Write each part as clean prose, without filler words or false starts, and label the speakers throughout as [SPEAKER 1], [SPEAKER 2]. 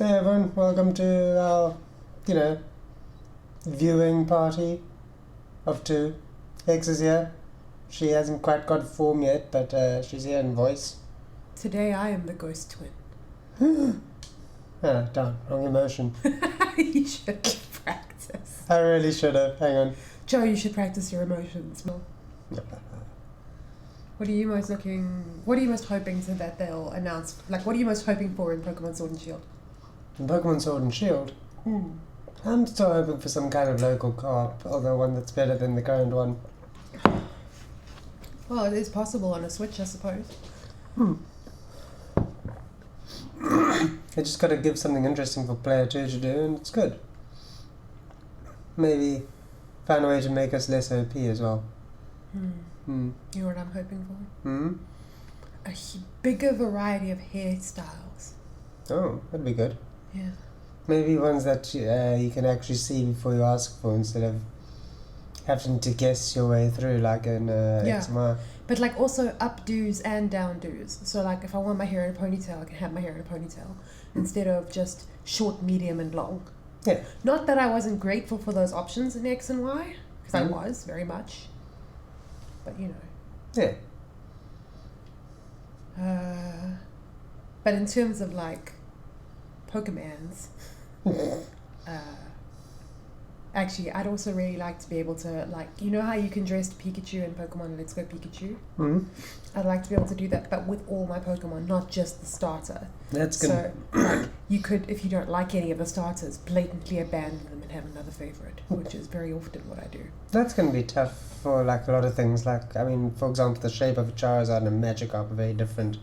[SPEAKER 1] Hey everyone, welcome to our, viewing party of two. Hex is here. She hasn't quite got form yet, but she's here in voice.
[SPEAKER 2] Today I am the ghost twin.
[SPEAKER 1] Darn, wrong emotion.
[SPEAKER 2] You should practice.
[SPEAKER 1] I really should have. Hang on.
[SPEAKER 2] Joe, you should practice your emotions more. What are you most hoping so that they'll announce? Like, what are you most hoping for in Pokemon Sword and Shield?
[SPEAKER 1] In Pokemon Sword and Shield? I'm still hoping for some kind of local co-op, although one that's better than the current one.
[SPEAKER 2] Well, it is possible on a Switch, I suppose.
[SPEAKER 1] I just gotta give something interesting for player 2 to do, and it's good. Maybe find a way to make us less OP as well.
[SPEAKER 2] You know what I'm hoping for? A bigger variety of hairstyles.
[SPEAKER 1] Oh, that'd be good.
[SPEAKER 2] Yeah.
[SPEAKER 1] Maybe ones that you can actually see before you ask for, instead of having to guess your way through like in XMR.
[SPEAKER 2] But like also updos and downdos. So like if I want my hair in a ponytail, I can have my hair in a ponytail instead of just short, medium and long.
[SPEAKER 1] Yeah.
[SPEAKER 2] Not that I wasn't grateful for those options in X and Y, because I was, very much. But you know.
[SPEAKER 1] Yeah.
[SPEAKER 2] But in terms of like Pokemans, actually I'd also really like to be able to, like, you know how you can dress Pikachu in Pokemon Let's Go Pikachu? I'd like to be able to do that, but with all my Pokemon, not just the starter.
[SPEAKER 1] That's good.
[SPEAKER 2] So, like, you could, if you don't like any of the starters, blatantly abandon them and have another favorite, which is very often what I do.
[SPEAKER 1] That's going to be tough for, like, a lot of things. Like, I mean, for example, the shape of a Charizard and a Magikarp are very different.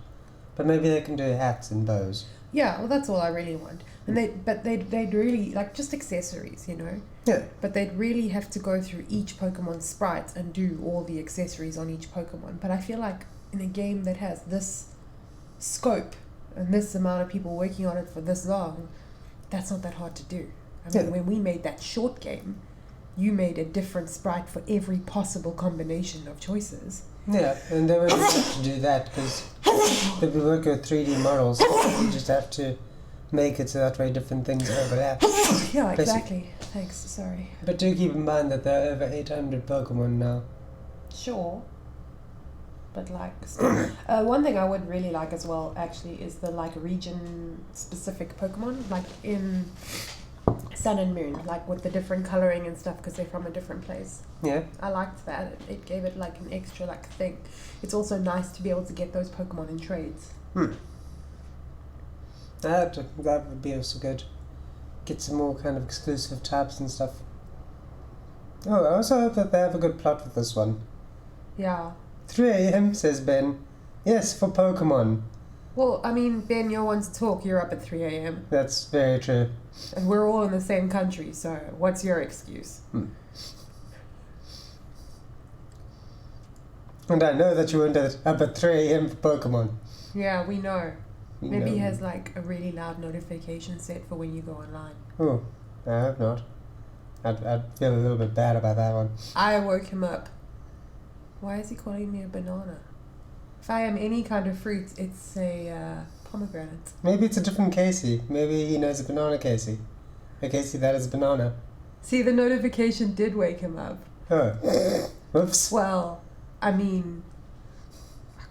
[SPEAKER 1] But maybe they can do hats and bows.
[SPEAKER 2] Yeah, well, that's all I really want. And they'd really, like, just accessories, you know?
[SPEAKER 1] Yeah.
[SPEAKER 2] But they'd really have to go through each Pokemon sprite and do all the accessories on each Pokemon. But I feel like in a game that has this scope and this amount of people working on it for this long, that's not that hard to do. I mean, when we made that short game, you made a different sprite for every possible combination of choices.
[SPEAKER 1] Yeah, and they wouldn't have to do that because they'd be working with 3D models. You just have to make it so that way different things overlap.
[SPEAKER 2] Yeah, exactly. Thanks, sorry.
[SPEAKER 1] But do keep in mind that there are over 800 Pokemon now.
[SPEAKER 2] Sure. But like, one thing I would really like as well, actually, is the like region-specific Pokemon, like in Sun and Moon, like with the different coloring and stuff, because they're from a different place.
[SPEAKER 1] Yeah.
[SPEAKER 2] I liked that. It gave it like an extra like thing. It's also nice to be able to get those Pokemon in trades.
[SPEAKER 1] That would be also good. Get some more kind of exclusive types and stuff. Oh, I also hope that they have a good plot with this one.
[SPEAKER 2] Yeah.
[SPEAKER 1] 3 a.m, says Ben. Yes, for Pokemon.
[SPEAKER 2] Well, I mean, Ben, you're one to talk. You're up at 3 a.m.
[SPEAKER 1] That's very true.
[SPEAKER 2] And we're all in the same country, so what's your excuse?
[SPEAKER 1] And I know that you weren't up at 3 a.m. for Pokemon.
[SPEAKER 2] Yeah, we know.
[SPEAKER 1] You
[SPEAKER 2] Maybe
[SPEAKER 1] know.
[SPEAKER 2] he has like a really loud notification set for when you go online.
[SPEAKER 1] Oh, I hope not. I'd feel a little bit bad about that one.
[SPEAKER 2] I woke him up. Why is he calling me a banana? If I am any kind of fruit, it's a pomegranate.
[SPEAKER 1] Maybe it's a different Casey. Maybe he knows a banana Casey. A Casey that is a banana.
[SPEAKER 2] See, the notification did wake him up.
[SPEAKER 1] Oh. Whoops.
[SPEAKER 2] Well, I mean,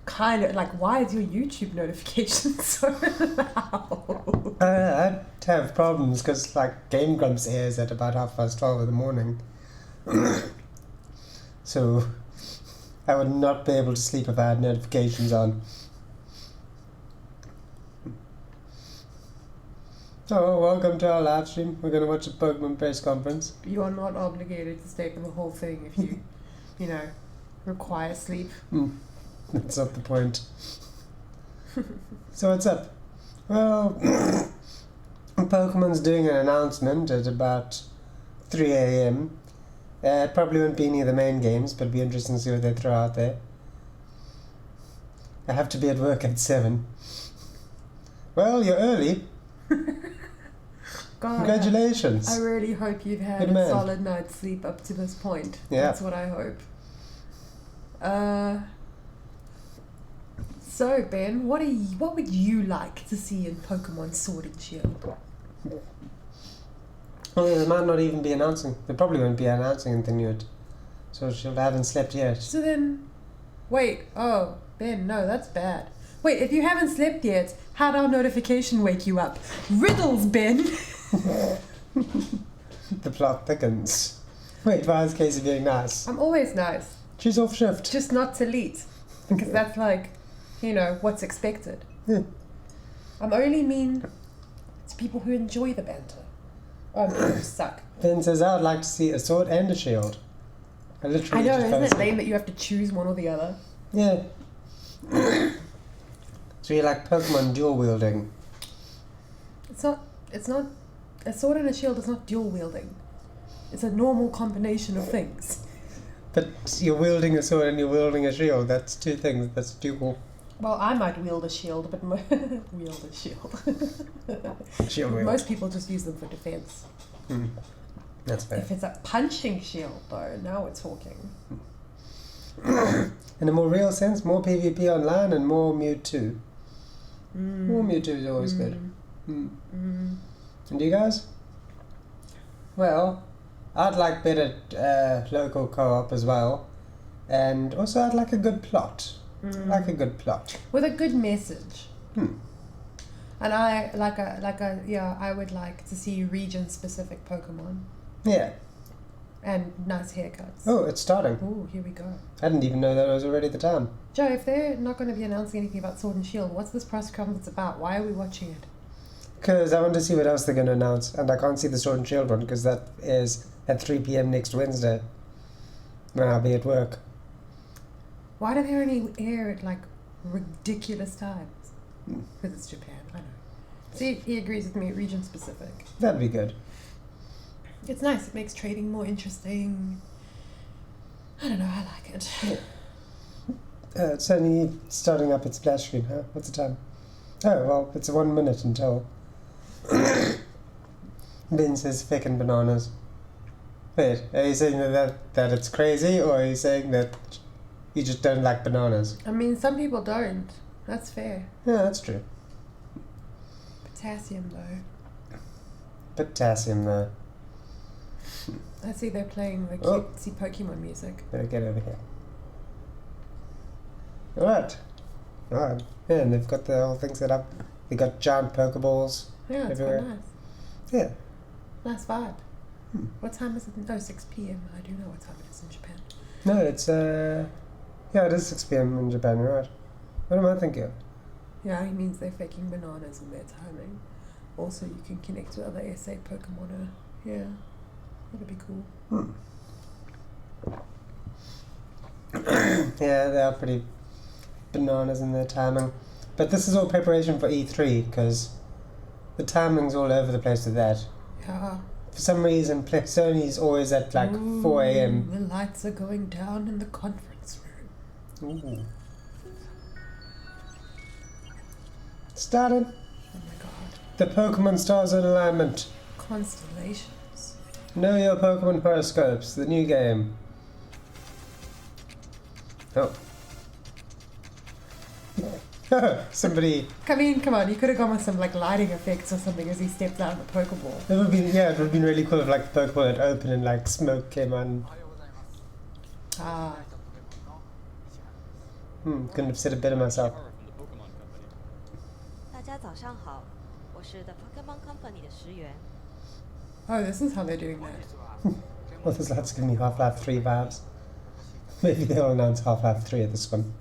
[SPEAKER 2] kind of, like, why is your YouTube notification so loud?
[SPEAKER 1] I'd have problems because, like, Game Grumps airs at about 12:30 in the morning. So I would not be able to sleep if I had notifications on. Oh, welcome to our live stream. We're going to watch a Pokemon press conference.
[SPEAKER 2] You are not obligated to stay for the whole thing if you, you know, require sleep.
[SPEAKER 1] That's not the point. So what's up? Well, Pokemon's doing an announcement at about 3 a.m. It probably won't be any of the main games, but it'll be interesting to see what they throw out there. I have to be at work at 7. Well, you're early.
[SPEAKER 2] God,
[SPEAKER 1] Congratulations.
[SPEAKER 2] I really hope you've had
[SPEAKER 1] Good
[SPEAKER 2] a
[SPEAKER 1] man.
[SPEAKER 2] solid night's sleep up to this point.
[SPEAKER 1] Yeah.
[SPEAKER 2] That's what I hope. So Ben, what would you like to see in Pokemon Sword and Shield?
[SPEAKER 1] Well, they might not even be announcing. They probably won't be announcing anything new. So she'll haven't slept yet.
[SPEAKER 2] So then, wait. Oh, Ben, no, that's bad. Wait, if you haven't slept yet, how'd our notification wake you up? Riddles, Ben.
[SPEAKER 1] The plot thickens. Wait, why is Casey being nice?
[SPEAKER 2] I'm always nice.
[SPEAKER 1] She's off shift.
[SPEAKER 2] Just not to Leet. Because that's like, you know, what's expected.
[SPEAKER 1] Yeah.
[SPEAKER 2] I'm only mean to people who enjoy the banter. Oh, people who suck.
[SPEAKER 1] Ben says, I would like to see a sword and a shield. I
[SPEAKER 2] I
[SPEAKER 1] literally
[SPEAKER 2] know,
[SPEAKER 1] just
[SPEAKER 2] isn't it
[SPEAKER 1] posted-
[SPEAKER 2] lame that you have to choose one or the other?
[SPEAKER 1] Yeah. So you like Pokemon dual wielding?
[SPEAKER 2] It's not, a sword and a shield is not dual wielding. It's a normal combination of things.
[SPEAKER 1] But you're wielding a sword and you're wielding a shield. That's two things. That's dual.
[SPEAKER 2] Well, I might wield a shield, but wield a shield.
[SPEAKER 1] Shield wield.
[SPEAKER 2] Most people just use them for defense.
[SPEAKER 1] That's fair.
[SPEAKER 2] If it's a punching shield, though, now we're talking.
[SPEAKER 1] In a more real sense, more PvP online and more Mewtwo. More Mewtwo is always good. And you guys? Well, I'd like better local co-op as well. And also I'd like a good plot. Like a good plot.
[SPEAKER 2] With a good message.
[SPEAKER 1] Hmm.
[SPEAKER 2] And I I would like to see region-specific Pokemon
[SPEAKER 1] Yeah.
[SPEAKER 2] and nice haircuts.
[SPEAKER 1] Oh, it's starting.
[SPEAKER 2] Ooh, here we go.
[SPEAKER 1] I didn't even know that it was already the time.
[SPEAKER 2] Joe, if they're not going to be announcing anything about Sword and Shield, what's this press conference about? Why are we watching it?
[SPEAKER 1] Because I want to see what else they're going to announce. And I can't see the Sword and Shield one because that is at 3 p.m. next Wednesday. When I'll be at work.
[SPEAKER 2] Why do they only air at like ridiculous times? Because it's Japan, I know. See, he agrees with me, region specific.
[SPEAKER 1] That'd be good.
[SPEAKER 2] It's nice, it makes trading more interesting. I don't know, I like it.
[SPEAKER 1] It's only starting up its splash screen, huh? What's the time? Oh, well, it's 1 minute until. Ben says feckin' bananas. Wait, are you saying that it's crazy, or are you saying that you just don't like bananas?
[SPEAKER 2] I mean, some people don't. That's fair.
[SPEAKER 1] Yeah, that's true.
[SPEAKER 2] Potassium, though.
[SPEAKER 1] Potassium, though.
[SPEAKER 2] I see they're playing the
[SPEAKER 1] Oh.
[SPEAKER 2] cutesy Pokemon music.
[SPEAKER 1] Better get over here. Alright. Alright. Yeah, and they've got the whole thing set up. They got giant Pokeballs.
[SPEAKER 2] Yeah, it's
[SPEAKER 1] Everywhere.
[SPEAKER 2] quite nice.
[SPEAKER 1] Yeah.
[SPEAKER 2] Nice vibe. What time is it? Oh, 6 p.m. I do know what time it is in Japan.
[SPEAKER 1] No, it's, yeah, it is 6 p.m. in Japan, you're right. What am I thinking of?
[SPEAKER 2] Yeah, he means they're faking bananas in their timing. Also, you can connect to other SA Pokemon. Yeah, that'd be cool.
[SPEAKER 1] Yeah, they are pretty bananas in their timing. But this is all preparation for E3, because the timing's all over the place with that.
[SPEAKER 2] Yeah.
[SPEAKER 1] For some reason, Sony's always at like 4 a.m.
[SPEAKER 2] The lights are going down in the conference room.
[SPEAKER 1] Ooh. Started.
[SPEAKER 2] Oh my god.
[SPEAKER 1] The Pokemon stars in alignment.
[SPEAKER 2] Constellations.
[SPEAKER 1] Know your Pokemon horoscopes, the new game. Oh. Somebody.
[SPEAKER 2] I mean, come on, you could have gone with some like lighting effects or something as he stepped out of the Pokeball.
[SPEAKER 1] It would have been, yeah, it would have been really cool if like the Pokeball had opened and like smoke came on.
[SPEAKER 2] Ah.
[SPEAKER 1] Couldn't have said it better myself.
[SPEAKER 3] 大家早上好，我是 The Pokemon Company 的石原。
[SPEAKER 2] Oh, this is how they're doing that.
[SPEAKER 1] Well, this let's give me Half-Life 3 vibes. Maybe they'll announce Half-Life 3 at this one.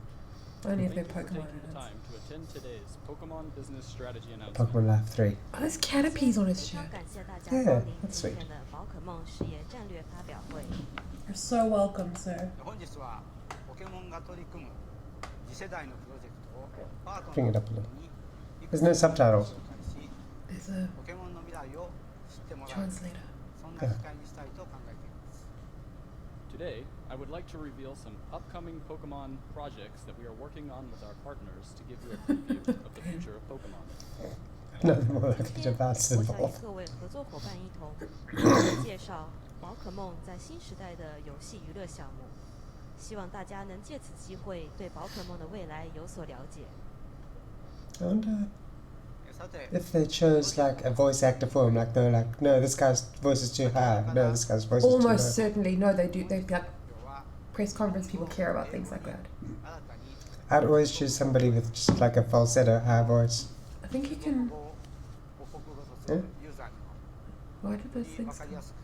[SPEAKER 2] Only if they're
[SPEAKER 4] Thank you
[SPEAKER 2] Pokemon
[SPEAKER 4] for taking
[SPEAKER 2] in
[SPEAKER 4] the
[SPEAKER 2] it.
[SPEAKER 4] time to attend today's Pokemon Business Strategy announcement.
[SPEAKER 1] Pokemon Life 3.
[SPEAKER 2] Oh, there's Caterpies on his
[SPEAKER 3] 非常
[SPEAKER 2] shirt.
[SPEAKER 3] 感谢大家
[SPEAKER 1] Yeah,
[SPEAKER 3] 光临
[SPEAKER 1] that's
[SPEAKER 3] 今
[SPEAKER 1] sweet.
[SPEAKER 3] 天的宝可梦事业战略发表会。
[SPEAKER 2] You're so welcome, sir.
[SPEAKER 5] 本日はポケモンが取り組む次世代のプロジェクトをパート
[SPEAKER 1] Bring
[SPEAKER 5] ナ
[SPEAKER 1] it
[SPEAKER 5] ー
[SPEAKER 1] up a
[SPEAKER 5] と
[SPEAKER 1] little.
[SPEAKER 5] 共に
[SPEAKER 1] There's no subtitles.
[SPEAKER 5] 紹介し
[SPEAKER 2] There's a
[SPEAKER 5] ポケモンの未来を知ってもらう
[SPEAKER 2] translator.
[SPEAKER 5] そんな機会にしたいと考えています
[SPEAKER 4] Today, I would like to reveal some upcoming Pokemon projects that we are working on with our partners to give you a preview of the future of Pokemon.
[SPEAKER 1] Nothing more
[SPEAKER 3] 今
[SPEAKER 1] like
[SPEAKER 3] 天
[SPEAKER 1] it about
[SPEAKER 3] 我想与
[SPEAKER 1] involved.
[SPEAKER 3] 各位合作伙伴一同为介绍宝可梦在新时代的游戏娱乐项目，希望大家能借此机会对宝可梦的未来有所了解。
[SPEAKER 1] I wonder.
[SPEAKER 5] さて
[SPEAKER 1] If they chose like a voice actor for him, like they're like, no, this guy's voice is too high. No, this guy's voice is too
[SPEAKER 2] Almost
[SPEAKER 1] low.
[SPEAKER 2] certainly. No, they do. They like
[SPEAKER 5] 今日は
[SPEAKER 2] press conference people care about things like that.
[SPEAKER 5] 新たに
[SPEAKER 1] I'd always choose somebody with just like a falsetto high voice.
[SPEAKER 2] I think you
[SPEAKER 5] 日
[SPEAKER 2] can.
[SPEAKER 5] 本語を母国語とするユーザー
[SPEAKER 2] Why did those
[SPEAKER 5] に
[SPEAKER 2] things?
[SPEAKER 5] 分かりやすく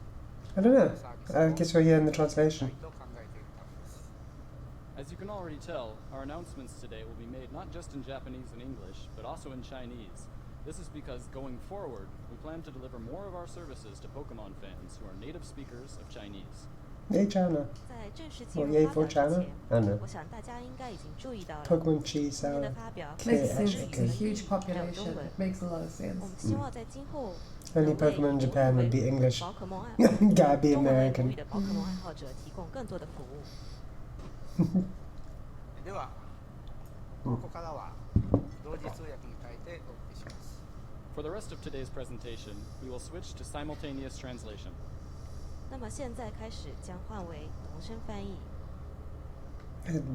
[SPEAKER 1] I don't know.
[SPEAKER 5] サービス
[SPEAKER 1] I
[SPEAKER 5] を
[SPEAKER 1] guess we're here in the
[SPEAKER 5] したい
[SPEAKER 1] translation.
[SPEAKER 5] と考えているためです
[SPEAKER 4] As you can already tell, our announcements today will be made not just in Japanese and English, but also in Chinese. This is because going forward, we plan to deliver more of our services to Pokemon fans who are native speakers of Chinese.
[SPEAKER 1] Yay, China.
[SPEAKER 3] 在正式进
[SPEAKER 1] Or
[SPEAKER 3] 入
[SPEAKER 1] yay
[SPEAKER 3] 发
[SPEAKER 1] for
[SPEAKER 3] 表之
[SPEAKER 1] China?
[SPEAKER 3] 前，
[SPEAKER 1] I don't know.
[SPEAKER 3] 我想大家应该已经注意到了，
[SPEAKER 1] Pokemon cheese
[SPEAKER 3] 今天的
[SPEAKER 1] sour.
[SPEAKER 3] 发表
[SPEAKER 1] Okay,
[SPEAKER 2] Makes sense.
[SPEAKER 1] actually,
[SPEAKER 2] It's a
[SPEAKER 1] okay.
[SPEAKER 2] huge population. It makes a lot of
[SPEAKER 3] 我
[SPEAKER 2] sense.
[SPEAKER 3] 们希望在今后
[SPEAKER 1] Only
[SPEAKER 3] 能为
[SPEAKER 1] Pokemon in Japan would be English.
[SPEAKER 3] 宝可梦爱
[SPEAKER 1] Gotta be
[SPEAKER 3] 中文为母
[SPEAKER 1] American.
[SPEAKER 3] 语的宝可梦爱好者提供更多的服务。
[SPEAKER 5] ではここからは同時通訳に変えてお送りします
[SPEAKER 4] For the rest of today's presentation, we will switch to simultaneous translation.
[SPEAKER 3] 那么现在开始将换为同声翻译。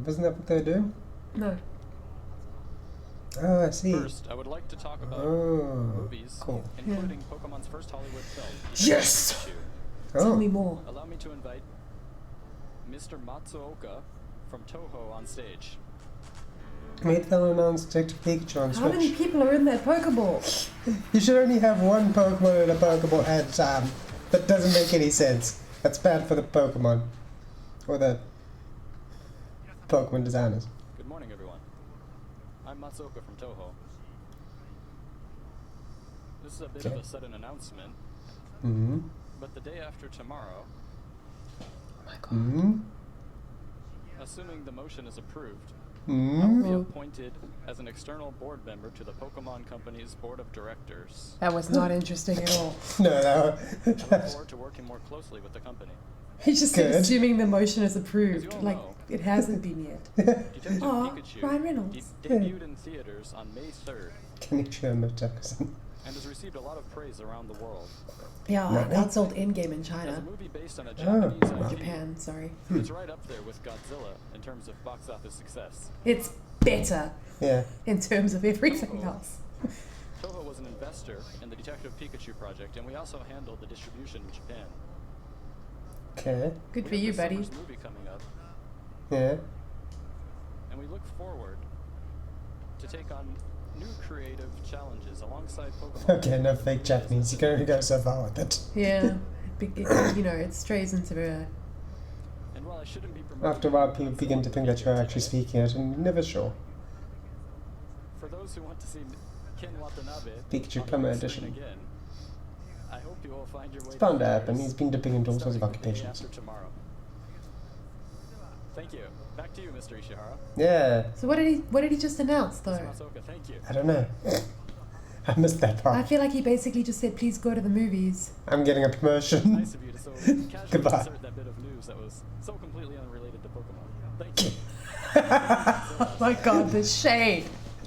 [SPEAKER 1] Wasn't that what they were doing?
[SPEAKER 2] No.
[SPEAKER 1] Oh, I see.
[SPEAKER 4] First, I would like to talk about
[SPEAKER 1] Oh,
[SPEAKER 4] movies,
[SPEAKER 1] cool.
[SPEAKER 4] including Pokemon's first Hollywood film.
[SPEAKER 1] Yes!
[SPEAKER 4] Pikachu.
[SPEAKER 2] Tell
[SPEAKER 1] Oh,
[SPEAKER 2] me more.
[SPEAKER 4] Allow me to invite Mr. Matsuoka from Toho on stage.
[SPEAKER 1] wait till announce Detective Pikachu on
[SPEAKER 2] How many
[SPEAKER 1] Switch.
[SPEAKER 2] people are in that Pokeball?
[SPEAKER 1] You should only have one Pokemon in a Pokeball at a time. That doesn't make any sense. That's bad for the Pokemon. Or the Pokemon designers.
[SPEAKER 4] Good morning, everyone. I'm Matsuoka from Toho. This is a bit of
[SPEAKER 1] Okay.
[SPEAKER 4] a sudden announcement,
[SPEAKER 1] Hmm.
[SPEAKER 4] but the day after tomorrow,
[SPEAKER 1] Hmm.
[SPEAKER 4] assuming the motion is approved, I will be
[SPEAKER 1] Hmm.
[SPEAKER 4] appointed as an external board member to the Pokemon Company's board of directors.
[SPEAKER 2] That was not interesting at all.
[SPEAKER 1] No,
[SPEAKER 4] I
[SPEAKER 1] that
[SPEAKER 4] look
[SPEAKER 1] was...
[SPEAKER 4] forward to working more closely with the company.
[SPEAKER 2] He just said,
[SPEAKER 1] Good.
[SPEAKER 2] assuming the motion is
[SPEAKER 4] As
[SPEAKER 2] approved.
[SPEAKER 4] you all
[SPEAKER 2] Like,
[SPEAKER 4] know.
[SPEAKER 2] it hasn't been yet.
[SPEAKER 4] Detective
[SPEAKER 2] Aw,
[SPEAKER 4] Pikachu
[SPEAKER 2] Ryan Reynolds.
[SPEAKER 4] debuted in theaters on May 3rd
[SPEAKER 1] Konnichiwa, Jackson.
[SPEAKER 4] and has received a lot of praise around the world.
[SPEAKER 2] Yeah,
[SPEAKER 1] No.
[SPEAKER 2] it outsold Endgame in
[SPEAKER 4] As a
[SPEAKER 2] China.
[SPEAKER 4] movie based on a Japanese
[SPEAKER 1] wow.
[SPEAKER 4] IP,
[SPEAKER 2] Japan, sorry.
[SPEAKER 4] it's right up there with Godzilla in terms of box office success.
[SPEAKER 2] It's better
[SPEAKER 1] Yeah.
[SPEAKER 2] in terms of everything else.
[SPEAKER 4] Toho was an investor in the Detective Pikachu project, and we also handled the distribution in Japan.
[SPEAKER 1] Okay.
[SPEAKER 2] Good
[SPEAKER 4] We
[SPEAKER 2] for
[SPEAKER 4] have
[SPEAKER 2] you,
[SPEAKER 4] this
[SPEAKER 2] buddy.
[SPEAKER 4] summer's movie coming up,
[SPEAKER 1] Yeah.
[SPEAKER 4] and we look forward to take on new creative challenges alongside Pokemon.
[SPEAKER 1] Okay, no fake Japanese. You can only go so far with it.
[SPEAKER 2] Yeah. You know, it strays into a...
[SPEAKER 4] And while I shouldn't be promoting
[SPEAKER 1] After a while, people
[SPEAKER 4] Pokemon
[SPEAKER 1] begin to think that you're actually
[SPEAKER 4] today,
[SPEAKER 1] speaking it, and you're never sure.
[SPEAKER 4] For those who want to see Ken Watanabe
[SPEAKER 1] Pikachu
[SPEAKER 4] on the
[SPEAKER 1] Plumber
[SPEAKER 4] big screen
[SPEAKER 1] Edition.
[SPEAKER 4] again, I hope you will find your way
[SPEAKER 1] It's bound to
[SPEAKER 4] theaters,
[SPEAKER 1] happen. He's been dipping into all sorts of
[SPEAKER 4] starting the day
[SPEAKER 1] occupations.
[SPEAKER 4] after tomorrow. Thank you. Back to you, Mr. Ishihara.
[SPEAKER 1] Yeah.
[SPEAKER 2] So what did he just announce,
[SPEAKER 4] Mr.
[SPEAKER 2] though?
[SPEAKER 4] Masaoka, thank you.
[SPEAKER 1] I don't know. I missed that
[SPEAKER 2] I
[SPEAKER 1] part.
[SPEAKER 2] feel like he basically just said, please go to the movies.
[SPEAKER 1] I'm getting a promotion.
[SPEAKER 4] Nice of you to so casually
[SPEAKER 1] Goodbye.
[SPEAKER 4] insert that bit of news that was so completely unrelated to Pokemon. Thank you.
[SPEAKER 2] Oh my god, the shade.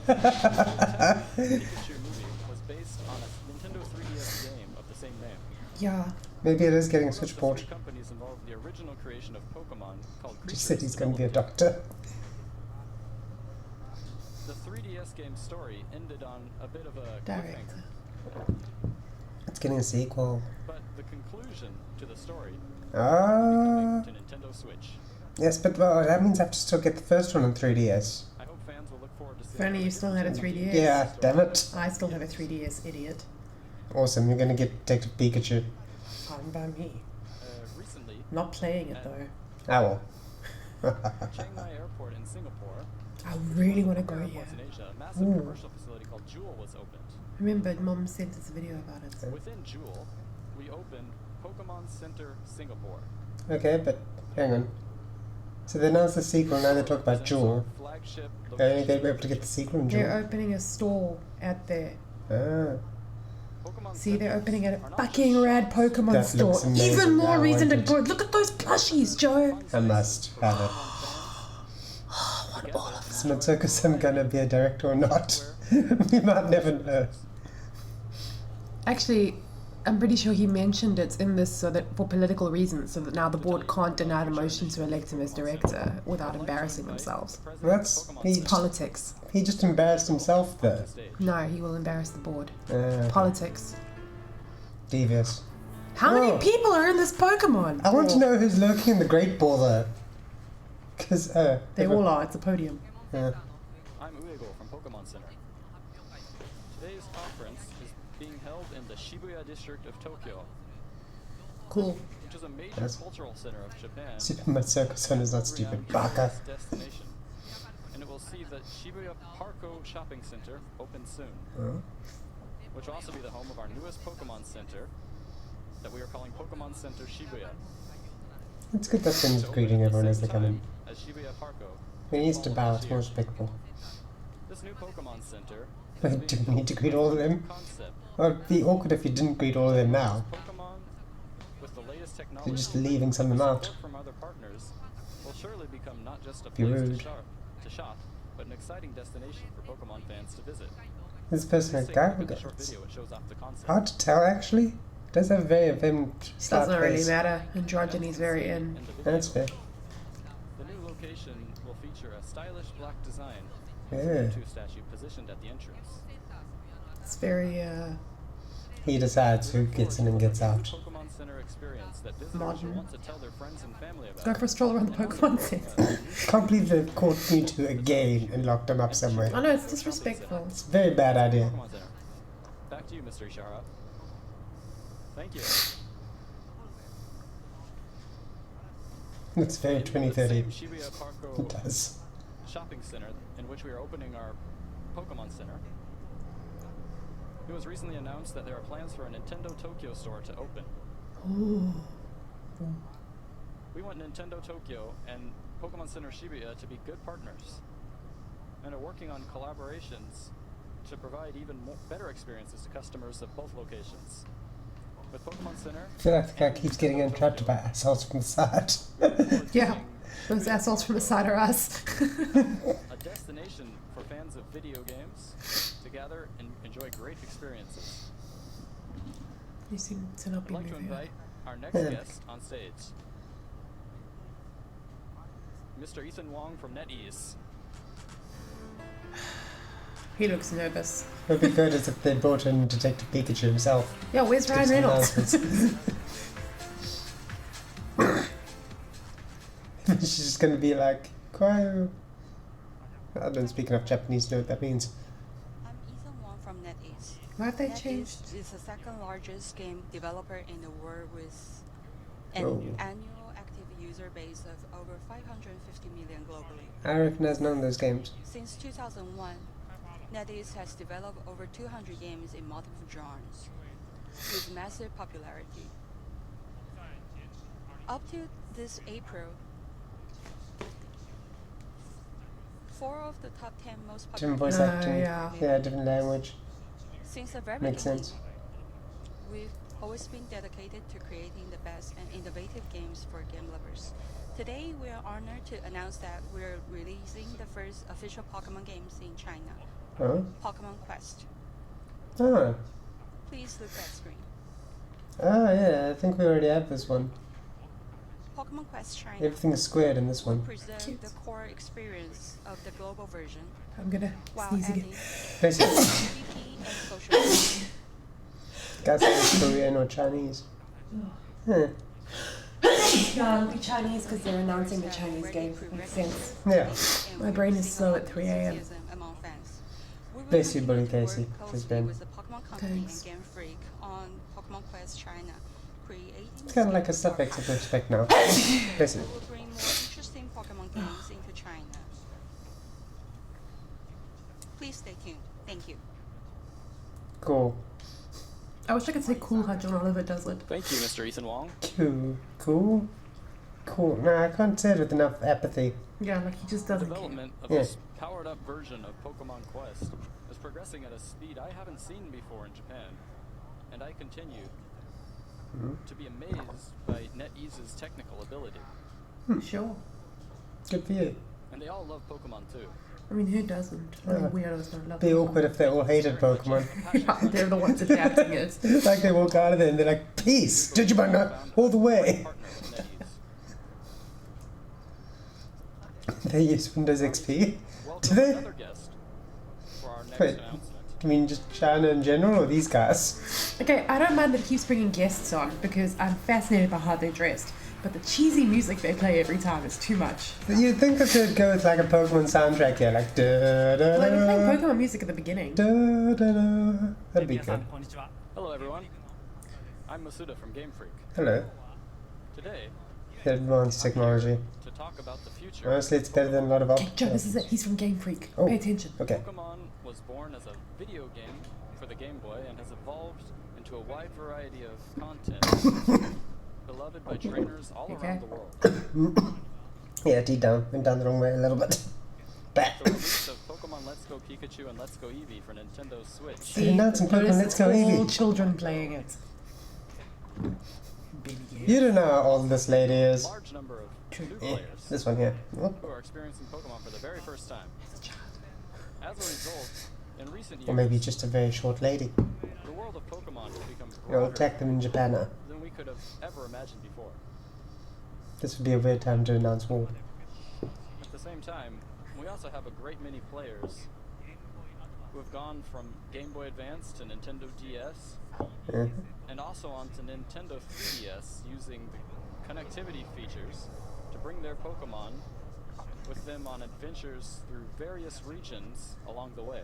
[SPEAKER 4] The Pikachu movie was based on a Nintendo 3DS game of the same name.
[SPEAKER 2] Yeah.
[SPEAKER 1] Maybe it is getting a
[SPEAKER 4] One of the
[SPEAKER 1] switchboard.
[SPEAKER 4] three companies involved in the original creation of Pokemon called
[SPEAKER 1] Just
[SPEAKER 4] Creatures
[SPEAKER 1] said he's going to be a
[SPEAKER 4] developed
[SPEAKER 1] doctor.
[SPEAKER 4] The 3DS game story ended on a bit of a
[SPEAKER 2] Director.
[SPEAKER 4] cliffhanger,
[SPEAKER 1] It's getting a sequel.
[SPEAKER 4] but the conclusion to the story will be
[SPEAKER 1] Ah.
[SPEAKER 4] coming to Nintendo Switch.
[SPEAKER 1] Yes, but well, that means I have to still get the first one on 3DS.
[SPEAKER 4] I hope fans will look forward to seeing.
[SPEAKER 2] If only
[SPEAKER 4] how
[SPEAKER 2] you
[SPEAKER 4] the
[SPEAKER 2] still had a
[SPEAKER 4] different
[SPEAKER 2] 3DS.
[SPEAKER 1] Yeah, damn it.
[SPEAKER 2] I still have a 3DS, idiot.
[SPEAKER 1] Awesome, you're going to get Detective Pikachu.
[SPEAKER 2] Fine by me.
[SPEAKER 4] Recently,
[SPEAKER 2] Not playing it, though.
[SPEAKER 1] I will.
[SPEAKER 4] Chiang Mai Airport in Singapore.
[SPEAKER 2] I really want to go
[SPEAKER 4] airports
[SPEAKER 2] here.
[SPEAKER 4] in Asia, a massive
[SPEAKER 1] Ooh.
[SPEAKER 4] commercial facility called Jewel was opened.
[SPEAKER 2] Remember, Mom sent us a video about it.
[SPEAKER 4] Within Jewel, we opened Pokemon Center Singapore.
[SPEAKER 1] Okay, but hang on. So they announced the sequel, now they talk about
[SPEAKER 4] Represents
[SPEAKER 1] Jewel.
[SPEAKER 4] our flagship
[SPEAKER 1] They're only going to be
[SPEAKER 4] location.
[SPEAKER 1] able to get the sequel in
[SPEAKER 2] They're
[SPEAKER 1] Jewel.
[SPEAKER 2] opening a store at there.
[SPEAKER 1] Ah.
[SPEAKER 4] Pokemon
[SPEAKER 2] See, they're
[SPEAKER 4] centers
[SPEAKER 2] opening a
[SPEAKER 4] are not
[SPEAKER 2] fucking
[SPEAKER 4] just
[SPEAKER 2] rad
[SPEAKER 4] shops.
[SPEAKER 2] Pokemon
[SPEAKER 1] That
[SPEAKER 2] store.
[SPEAKER 1] looks amazing.
[SPEAKER 2] Even more
[SPEAKER 1] I
[SPEAKER 2] reason to
[SPEAKER 1] want
[SPEAKER 2] go.
[SPEAKER 1] it.
[SPEAKER 2] Look at those plushies, Joe.
[SPEAKER 1] I must have it.
[SPEAKER 4] Want all of
[SPEAKER 1] Is Matsuko-san going to be a director or not? We might never know.
[SPEAKER 2] Actually, I'm pretty sure he mentioned it's in this so that for political reasons, so that now the board can't deny the motion to elect him as director without embarrassing themselves.
[SPEAKER 1] He
[SPEAKER 2] Politics.
[SPEAKER 1] just embarrassed himself though.
[SPEAKER 2] No, he will embarrass the board.
[SPEAKER 1] Okay.
[SPEAKER 2] Politics.
[SPEAKER 1] Devious.
[SPEAKER 2] How many people are in this Pokemon?
[SPEAKER 1] I want to know who's lurking in the Great Ball though. Because
[SPEAKER 2] They all are. It's a podium.
[SPEAKER 1] Yeah.
[SPEAKER 4] I'm Uego from Pokemon Center. Today's conference is being held in the Shibuya district of Tokyo,
[SPEAKER 2] Cool.
[SPEAKER 4] which is a major
[SPEAKER 1] Yes.
[SPEAKER 4] cultural center of Japan.
[SPEAKER 1] Super Circus one is not stupid. Baka.
[SPEAKER 4] Destination. And it will see the Shibuya Parko Shopping Center open soon,
[SPEAKER 1] Oh.
[SPEAKER 4] which will also be the home of our newest Pokemon Center that we are calling Pokemon Center Shibuya.
[SPEAKER 1] It's good that Finn's
[SPEAKER 4] To open
[SPEAKER 1] greeting
[SPEAKER 4] at the
[SPEAKER 1] everyone as
[SPEAKER 4] same
[SPEAKER 1] they come in.
[SPEAKER 4] time as Shibuya Parko.
[SPEAKER 1] He needs to
[SPEAKER 4] all
[SPEAKER 1] bow,
[SPEAKER 4] this
[SPEAKER 1] it's more
[SPEAKER 4] year.
[SPEAKER 1] respectful.
[SPEAKER 4] This new Pokemon Center
[SPEAKER 1] Wait, do we need to greet all of them?
[SPEAKER 4] concept.
[SPEAKER 1] Well, it'd be awkward if you didn't greet all of them now.
[SPEAKER 4] Pokemon with the latest technology.
[SPEAKER 1] You're just leaving some of them out.
[SPEAKER 4] Support from other partners will surely become not just a
[SPEAKER 1] Be
[SPEAKER 4] place
[SPEAKER 1] rude.
[SPEAKER 4] to shop, but an exciting destination for Pokemon fans to visit.
[SPEAKER 1] This person a
[SPEAKER 4] Please take
[SPEAKER 1] guy
[SPEAKER 4] a
[SPEAKER 1] who
[SPEAKER 4] look at the short
[SPEAKER 1] goes.
[SPEAKER 4] video. It shows off the concept.
[SPEAKER 1] Hard to tell actually. It does have a very vim start
[SPEAKER 2] Doesn't really
[SPEAKER 1] face.
[SPEAKER 2] matter. Androgyny's very in.
[SPEAKER 4] In the video,
[SPEAKER 1] That's fair.
[SPEAKER 4] the new location will feature a stylish black design
[SPEAKER 1] Yeah.
[SPEAKER 4] Mewtwo statue positioned at the entrance.
[SPEAKER 2] It's very
[SPEAKER 1] He decides who
[SPEAKER 4] We look
[SPEAKER 1] gets in
[SPEAKER 4] forward
[SPEAKER 1] and
[SPEAKER 4] to
[SPEAKER 1] gets
[SPEAKER 4] a new
[SPEAKER 1] out.
[SPEAKER 4] Pokemon Center experience that visitors
[SPEAKER 2] Modern.
[SPEAKER 4] will want to tell their friends and family about.
[SPEAKER 2] go for a stroll around the Pokemon Center.
[SPEAKER 1] Can't believe they've caught Mewtwo again and locked him up somewhere.
[SPEAKER 2] I know it's disrespectful.
[SPEAKER 1] It's a very bad idea.
[SPEAKER 4] Pokemon Center. Back to you, Mr. Ishihara. Thank you.
[SPEAKER 1] It's very
[SPEAKER 4] In the
[SPEAKER 1] 2030.
[SPEAKER 4] same Shibuya
[SPEAKER 1] It
[SPEAKER 4] Parko
[SPEAKER 1] does.
[SPEAKER 4] shopping center in which we are opening our Pokemon Center, it was recently announced that there are plans for a Nintendo Tokyo store to open.
[SPEAKER 2] Ooh.
[SPEAKER 4] We want Nintendo Tokyo and Pokemon Center Shibuya to be good partners and are working on collaborations to provide even better experiences to customers of both locations. With Pokemon Center,
[SPEAKER 1] I feel like the guy keeps getting interrupted by assholes from the side.
[SPEAKER 2] Yeah. Those assholes from the side are us.
[SPEAKER 4] a destination for fans of video games to gather and enjoy great experiences.
[SPEAKER 2] You seem to not
[SPEAKER 4] I'd
[SPEAKER 2] be
[SPEAKER 4] like to
[SPEAKER 2] moving.
[SPEAKER 4] invite our next
[SPEAKER 1] Yeah.
[SPEAKER 4] guest on stage, Mr. Ethan Wong from NetEase.
[SPEAKER 2] He looks nervous.
[SPEAKER 1] It would be good as if they brought in Detective Pikachu himself.
[SPEAKER 2] Yeah, where's
[SPEAKER 1] to
[SPEAKER 2] Ryan
[SPEAKER 1] some
[SPEAKER 2] Reynolds?
[SPEAKER 1] announcements. She's just gonna be like, Kwayo. I don't speak enough Japanese to know what that means.
[SPEAKER 6] I'm Ethan Wong from NetEase.
[SPEAKER 2] Why have they
[SPEAKER 6] NetEase
[SPEAKER 2] changed?
[SPEAKER 6] is the second largest game developer in the world with an
[SPEAKER 1] Oh.
[SPEAKER 6] annual active user base of over 550 million globally.
[SPEAKER 1] I recognize none of those games.
[SPEAKER 6] Since 2001, NetEase has developed over 200 games in multiple genres, with massive popularity. Up to this April, 4 of the top 10 most popular
[SPEAKER 1] Different voice
[SPEAKER 6] games
[SPEAKER 1] acting.
[SPEAKER 2] yeah.
[SPEAKER 1] Yeah, different language.
[SPEAKER 6] Since the very
[SPEAKER 1] Makes
[SPEAKER 6] beginning,
[SPEAKER 1] sense.
[SPEAKER 6] we've always been dedicated to creating the best and innovative games for game lovers. Today, we are honored to announce that we're releasing the first official Pokemon games in China,
[SPEAKER 1] Oh?
[SPEAKER 6] Pokemon Quest.
[SPEAKER 1] Ah.
[SPEAKER 6] Please look at screen.
[SPEAKER 1] Ah, yeah, I think we already have this one.
[SPEAKER 6] Pokemon Quest China
[SPEAKER 1] Everything's squared in this
[SPEAKER 6] will
[SPEAKER 1] one.
[SPEAKER 6] preserve
[SPEAKER 2] Cute.
[SPEAKER 6] the core experience of the global version
[SPEAKER 2] I'm gonna
[SPEAKER 6] while
[SPEAKER 2] sneeze
[SPEAKER 6] adding
[SPEAKER 2] again.
[SPEAKER 1] Basically,
[SPEAKER 6] PvP and social play.
[SPEAKER 1] guys say Korean or Chinese. Huh.
[SPEAKER 2] Yeah, it'll be Chinese because they're announcing the Chinese game. Makes sense.
[SPEAKER 1] Yeah.
[SPEAKER 2] My brain is slow at 3 a.m.
[SPEAKER 6] Among fans. We will
[SPEAKER 1] Bless you,
[SPEAKER 6] continue
[SPEAKER 1] buddy
[SPEAKER 6] to work
[SPEAKER 1] Casey.
[SPEAKER 6] closely
[SPEAKER 1] Says Ben.
[SPEAKER 6] with the Pokemon Company
[SPEAKER 2] Thanks.
[SPEAKER 6] and Game Freak on Pokemon Quest China, creating
[SPEAKER 1] It's kind of like a suffix
[SPEAKER 6] skills
[SPEAKER 1] of respect now.
[SPEAKER 6] We
[SPEAKER 1] Basically.
[SPEAKER 6] will bring more interesting Pokemon games into China. Please stay tuned. Thank you.
[SPEAKER 1] Cool.
[SPEAKER 2] I wish I could say cool how John Oliver does it.
[SPEAKER 4] Thank you, Mr. Ethan Wong.
[SPEAKER 1] Cool. Cool. Cool. Nah, I can't say it with enough apathy.
[SPEAKER 2] Yeah, like he just doesn't care.
[SPEAKER 4] Development of
[SPEAKER 1] Yeah.
[SPEAKER 4] this powered-up version of Pokemon Quest is progressing at a speed I haven't seen before in Japan, and I continue to be amazed by NetEase's technical ability.
[SPEAKER 2] Sure.
[SPEAKER 1] Good for you.
[SPEAKER 4] And they all love Pokemon too.
[SPEAKER 2] I mean, who doesn't? Only
[SPEAKER 1] Yeah.
[SPEAKER 2] weirdos don't love
[SPEAKER 1] Be
[SPEAKER 2] Pokemon.
[SPEAKER 1] awkward if they all hated Pokemon.
[SPEAKER 2] Yeah, they're the ones adapting it.
[SPEAKER 1] Like they walk out of there and they're like, peace, Digimon, all the way. They use Windows XP? Do they?
[SPEAKER 4] Another guest for our next
[SPEAKER 1] Wait.
[SPEAKER 4] announcement.
[SPEAKER 1] I mean, just China in general, or these guys?
[SPEAKER 2] Okay, I don't mind that it keeps bringing guests on because I'm fascinated by how they're dressed. But the cheesy music they play every time is too much.
[SPEAKER 1] You'd think that they'd go with like a Pokemon soundtrack here, like da da
[SPEAKER 2] Like they're playing
[SPEAKER 1] da
[SPEAKER 2] Pokemon music at the beginning.
[SPEAKER 1] da da da. That'd be good.
[SPEAKER 4] Hello everyone. I'm Masuda from Game Freak.
[SPEAKER 1] Hello.
[SPEAKER 4] Today,
[SPEAKER 1] Advanced technology.
[SPEAKER 4] to talk about the future.
[SPEAKER 1] Honestly, it's better than a lot of
[SPEAKER 2] Okay,
[SPEAKER 1] options.
[SPEAKER 2] Joe, this is it. He's from Game Freak.
[SPEAKER 1] Oh.
[SPEAKER 2] Pay attention.
[SPEAKER 1] Okay.
[SPEAKER 4] Pokemon was born as a video game for the Game Boy and has evolved into a wide variety of content beloved by trainers all around the world.
[SPEAKER 1] Yeah, deep down. Went down the wrong way a little bit. Bah.
[SPEAKER 4] The release of Pokemon Let's Go Pikachu and Let's Go Eevee for Nintendo Switch.
[SPEAKER 2] See,
[SPEAKER 1] announcing Pokemon
[SPEAKER 2] notice
[SPEAKER 1] Let's Go
[SPEAKER 2] it's all
[SPEAKER 1] Eevee.
[SPEAKER 2] children playing it. Billy
[SPEAKER 1] You don't know how old this lady
[SPEAKER 4] A
[SPEAKER 1] is.
[SPEAKER 4] large number of
[SPEAKER 2] True.
[SPEAKER 4] new
[SPEAKER 1] Eh,
[SPEAKER 4] players
[SPEAKER 1] this one here. Oh,
[SPEAKER 4] who are experiencing Pokemon for the very first time. As a result, in recent years,
[SPEAKER 1] or maybe just a very short lady.
[SPEAKER 4] the world of Pokemon has become
[SPEAKER 1] You'll
[SPEAKER 4] broader
[SPEAKER 1] attack them in Japan now.
[SPEAKER 4] than we could have ever imagined before.
[SPEAKER 1] This would be a weird time to announce war.
[SPEAKER 4] At the same time, we also have a great many players who have gone from Game Boy Advance to Nintendo DS
[SPEAKER 1] Yeah.
[SPEAKER 4] and also onto Nintendo 3DS using the connectivity features to bring their Pokemon with them on adventures through various regions along the way.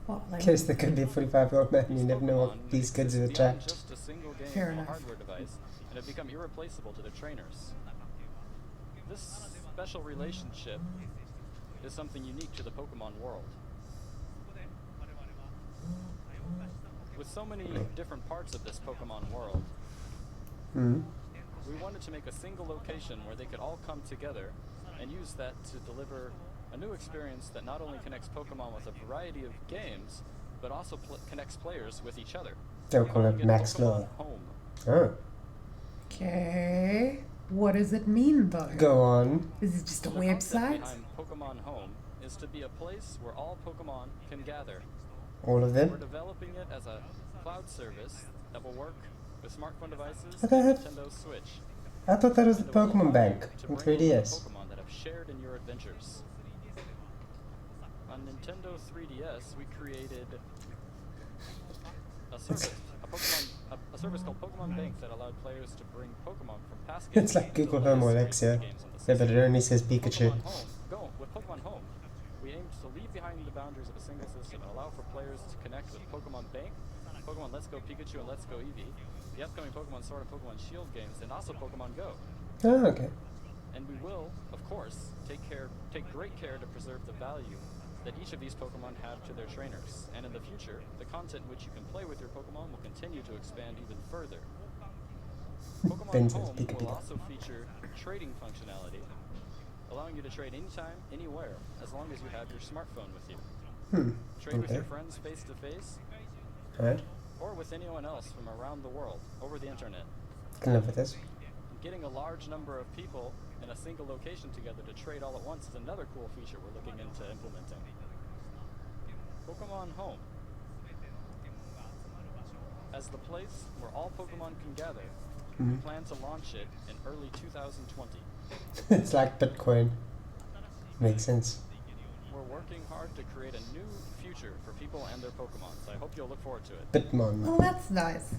[SPEAKER 2] What,
[SPEAKER 1] In
[SPEAKER 2] like,
[SPEAKER 1] case there could be a 45-year-old man, you never know what
[SPEAKER 4] Pokemon
[SPEAKER 1] these kids have
[SPEAKER 4] exist beyond
[SPEAKER 1] attacked.
[SPEAKER 4] just a single game
[SPEAKER 2] Fair
[SPEAKER 4] or
[SPEAKER 2] enough.
[SPEAKER 4] hardware device and have become irreplaceable to their trainers. This special relationship is something unique to the Pokemon world. With so many different parts of this Pokemon world,
[SPEAKER 1] Hmm.
[SPEAKER 4] we wanted to make a single location where they could all come together and use that to deliver a new experience that not only connects Pokemon with a variety of games, but also connects players with each other.
[SPEAKER 1] They'll call it
[SPEAKER 4] Calling
[SPEAKER 1] Max
[SPEAKER 4] Pokemon
[SPEAKER 1] Law.
[SPEAKER 4] Home.
[SPEAKER 1] Oh.
[SPEAKER 2] okay. What does it mean though?
[SPEAKER 1] Go on.
[SPEAKER 2] Is it just a
[SPEAKER 4] The concept
[SPEAKER 2] website?
[SPEAKER 4] behind Pokemon Home is to be a place where all Pokemon can gather.
[SPEAKER 1] All of
[SPEAKER 4] We're
[SPEAKER 1] them?
[SPEAKER 4] developing it as a cloud service that will work with smartphone devices
[SPEAKER 1] Okay.
[SPEAKER 4] and Nintendo Switch.
[SPEAKER 1] I thought that was the
[SPEAKER 4] And it will
[SPEAKER 1] Pokemon
[SPEAKER 4] allow
[SPEAKER 1] Bank
[SPEAKER 4] you to
[SPEAKER 1] in
[SPEAKER 4] bring
[SPEAKER 1] 3DS.
[SPEAKER 4] Pokemon that have shared in your adventures. On Nintendo 3DS, we created a service, a service called Pokemon Bank that allowed players to bring Pokemon from past games.
[SPEAKER 1] It's like
[SPEAKER 4] to the
[SPEAKER 1] Google Home or
[SPEAKER 4] latest
[SPEAKER 1] Alexia.
[SPEAKER 4] games on the
[SPEAKER 1] Yeah, but
[SPEAKER 4] system.
[SPEAKER 1] it only says Pikachu.
[SPEAKER 4] With Pokemon Home, we aim to leave behind the boundaries of a single system and allow for players to connect with Pokemon Bank, Pokemon Let's Go Pikachu and Let's Go Eevee, the upcoming Pokemon Sword and Pokemon Shield games, and also Pokemon Go.
[SPEAKER 1] Oh, okay.
[SPEAKER 4] And we will, of course, take great care to preserve the value that each of these Pokemon have to their trainers. And in the future, the content in which you can play with your Pokemon will continue to expand even further. Pokemon
[SPEAKER 1] Ben says
[SPEAKER 4] Home
[SPEAKER 1] Pika
[SPEAKER 4] will
[SPEAKER 1] Pika.
[SPEAKER 4] also feature trading functionality, allowing you to trade anytime, anywhere, as long as you have your smartphone with you. Trade with
[SPEAKER 1] Okay.
[SPEAKER 4] your friends face to face,
[SPEAKER 1] Alright.
[SPEAKER 4] or with anyone else from around the world over the internet.
[SPEAKER 1] Can live with this.
[SPEAKER 4] Getting a large number of people in a single location together to trade all at once is another cool feature we're looking into implementing. Pokemon Home. As the place where all Pokemon can gather, we plan to launch it in early 2020.
[SPEAKER 1] It's like Bitcoin. Makes sense.
[SPEAKER 4] We're working hard to create a new future for people and their Pokemon, so I hope you'll look forward to it.
[SPEAKER 1] Bitmon.
[SPEAKER 2] Oh, that's nice.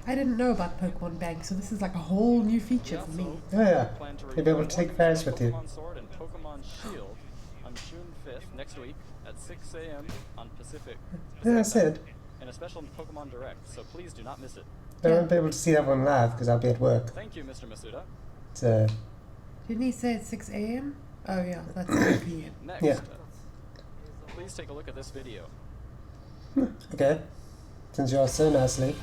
[SPEAKER 2] I didn't know about Pokemon Bank, so this is like a whole new feature for me.
[SPEAKER 1] Oh yeah.
[SPEAKER 4] Plan to
[SPEAKER 1] You'll be able to
[SPEAKER 4] reveal
[SPEAKER 1] take
[SPEAKER 4] one
[SPEAKER 1] Ferris with you.
[SPEAKER 4] Pokemon Sword and Pokemon Shield on June 5th next week at 6 a.m. on Pacific.
[SPEAKER 1] Yeah, I
[SPEAKER 4] Pacific
[SPEAKER 1] said.
[SPEAKER 4] time, in a special Pokemon Direct, so please do not miss it.
[SPEAKER 1] I won't be able to see that one live because I'll be at work.
[SPEAKER 4] Thank you, Mr. Masuda.
[SPEAKER 1] It's,
[SPEAKER 2] Didn't he say it's 6 a.m.? Oh yeah, that's 6 p.m.
[SPEAKER 4] Next,
[SPEAKER 1] Yeah.
[SPEAKER 4] Please take a look at this video.
[SPEAKER 1] okay. Since you are so nicely.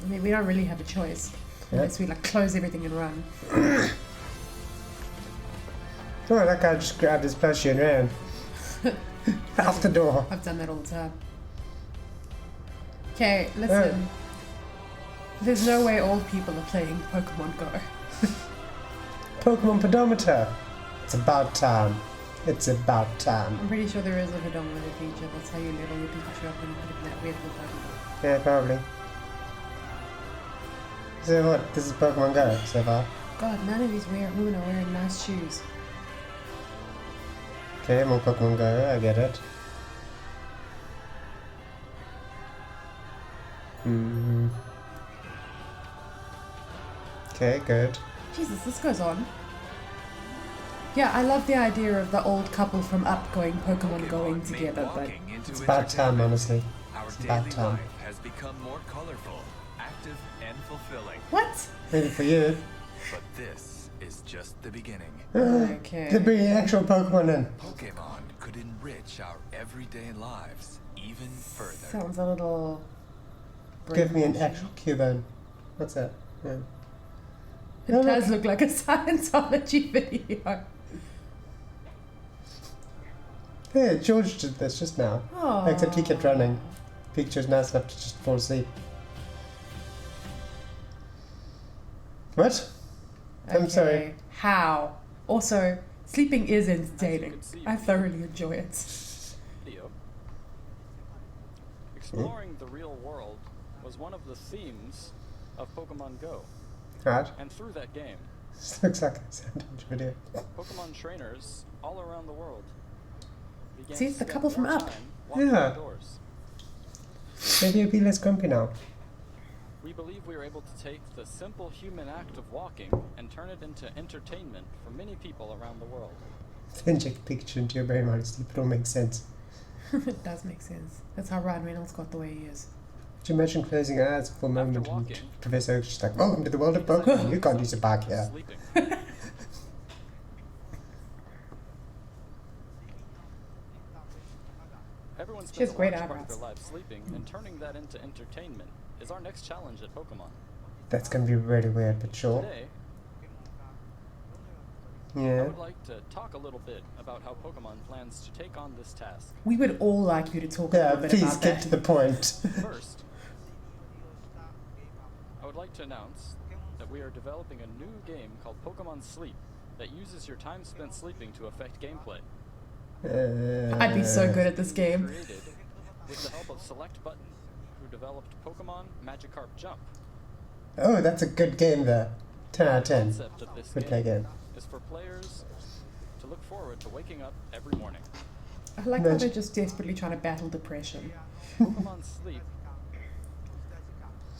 [SPEAKER 2] I mean, we don't really have a choice.
[SPEAKER 1] Yeah.
[SPEAKER 2] Unless we like close everything and run.
[SPEAKER 1] Oh, that guy just grabbed his plushie and ran. Out the door.
[SPEAKER 2] I've done that all the time. Okay, listen. There's no way old people are playing Pokemon Go.
[SPEAKER 1] Pokemon pedometer. It's about time. It's about time.
[SPEAKER 2] I'm pretty sure there is a predominant feature. That's how you level your Pikachu up when you put it in that weird little Pokemon.
[SPEAKER 1] Yeah, probably. So what? This is Pokemon Go so far.
[SPEAKER 2] God, none of these women are wearing nice shoes.
[SPEAKER 1] Okay, more Pokemon Go, I get it. Okay, good.
[SPEAKER 2] Jesus, this goes on. Yeah, I love the idea of the old couple from Up going Pokemon going together, but
[SPEAKER 1] It's about time, honestly.
[SPEAKER 7] Our
[SPEAKER 1] It's
[SPEAKER 7] daily
[SPEAKER 1] about time.
[SPEAKER 7] life has become more colorful, active, and fulfilling.
[SPEAKER 2] what?
[SPEAKER 1] Maybe for you.
[SPEAKER 7] But this is just the beginning.
[SPEAKER 2] Okay.
[SPEAKER 1] They're bringing actual Pokemon in.
[SPEAKER 7] Pokemon could enrich our everyday lives even further.
[SPEAKER 2] Sounds a little.
[SPEAKER 1] Give me an actual Cubone. What's that? Yeah.
[SPEAKER 2] It
[SPEAKER 1] No,
[SPEAKER 2] does
[SPEAKER 1] look.
[SPEAKER 2] look like a Scientology video.
[SPEAKER 1] Yeah, George did this just now.
[SPEAKER 2] Oh.
[SPEAKER 1] Except he kept running. Pikachu's nice enough to just fall asleep. What? I'm sorry.
[SPEAKER 2] How? Also, sleeping is entertaining.
[SPEAKER 4] can see
[SPEAKER 2] I
[SPEAKER 4] from
[SPEAKER 2] thoroughly enjoy it.
[SPEAKER 4] Video. Exploring the real world was one of the themes of Pokemon Go.
[SPEAKER 1] Right.
[SPEAKER 4] And through that game,
[SPEAKER 1] This looks like a Sandwich video.
[SPEAKER 4] Pokemon trainers all around the world began
[SPEAKER 2] See,
[SPEAKER 4] to
[SPEAKER 2] it's the
[SPEAKER 4] spend
[SPEAKER 2] couple from
[SPEAKER 4] more
[SPEAKER 2] Up.
[SPEAKER 4] time walking
[SPEAKER 1] Yeah.
[SPEAKER 4] outdoors.
[SPEAKER 1] Maybe you'll be less grumpy now.
[SPEAKER 4] We believe we are able to take the simple human act of walking and turn it into entertainment for many people around the world.
[SPEAKER 1] Inject Pikachu into your brain while you sleep. It all makes sense.
[SPEAKER 2] It does make sense. That's how Ryan Reynolds got the way he is.
[SPEAKER 1] Could you imagine closing your eyes for a moment and
[SPEAKER 4] walking,
[SPEAKER 1] Professor Oak's just like, welcome to the world of Pokemon. You can't use a bike here.
[SPEAKER 4] Sleeping. Everyone
[SPEAKER 2] She has
[SPEAKER 4] spends a
[SPEAKER 2] great
[SPEAKER 4] large part of
[SPEAKER 2] eyebrows.
[SPEAKER 4] their life sleeping, and turning that into entertainment is our next challenge at Pokemon.
[SPEAKER 1] That's gonna be really weird, but sure.
[SPEAKER 4] Today, I
[SPEAKER 1] Yeah.
[SPEAKER 4] would like to talk a little bit about how Pokemon plans to take on this task.
[SPEAKER 2] We would all like you to talk a
[SPEAKER 1] Yeah,
[SPEAKER 2] little bit
[SPEAKER 1] please
[SPEAKER 2] about
[SPEAKER 1] get
[SPEAKER 2] that.
[SPEAKER 1] to the point.
[SPEAKER 4] First, I would like to announce that we are developing a new game called Pokemon Sleep that uses your time spent sleeping to affect gameplay.
[SPEAKER 2] I'd be so good at this game.
[SPEAKER 4] Created with the help of Select Button, who developed Pokemon Magikarp Jump.
[SPEAKER 1] Oh, that's a good game there. 10 out of
[SPEAKER 4] The
[SPEAKER 1] 10.
[SPEAKER 4] concept of this
[SPEAKER 1] Good play
[SPEAKER 4] game
[SPEAKER 1] game.
[SPEAKER 4] is for players to look forward to waking up every morning.
[SPEAKER 2] I like how
[SPEAKER 1] Imagine-
[SPEAKER 2] they're just desperately trying to battle depression.
[SPEAKER 4] Pokemon Sleep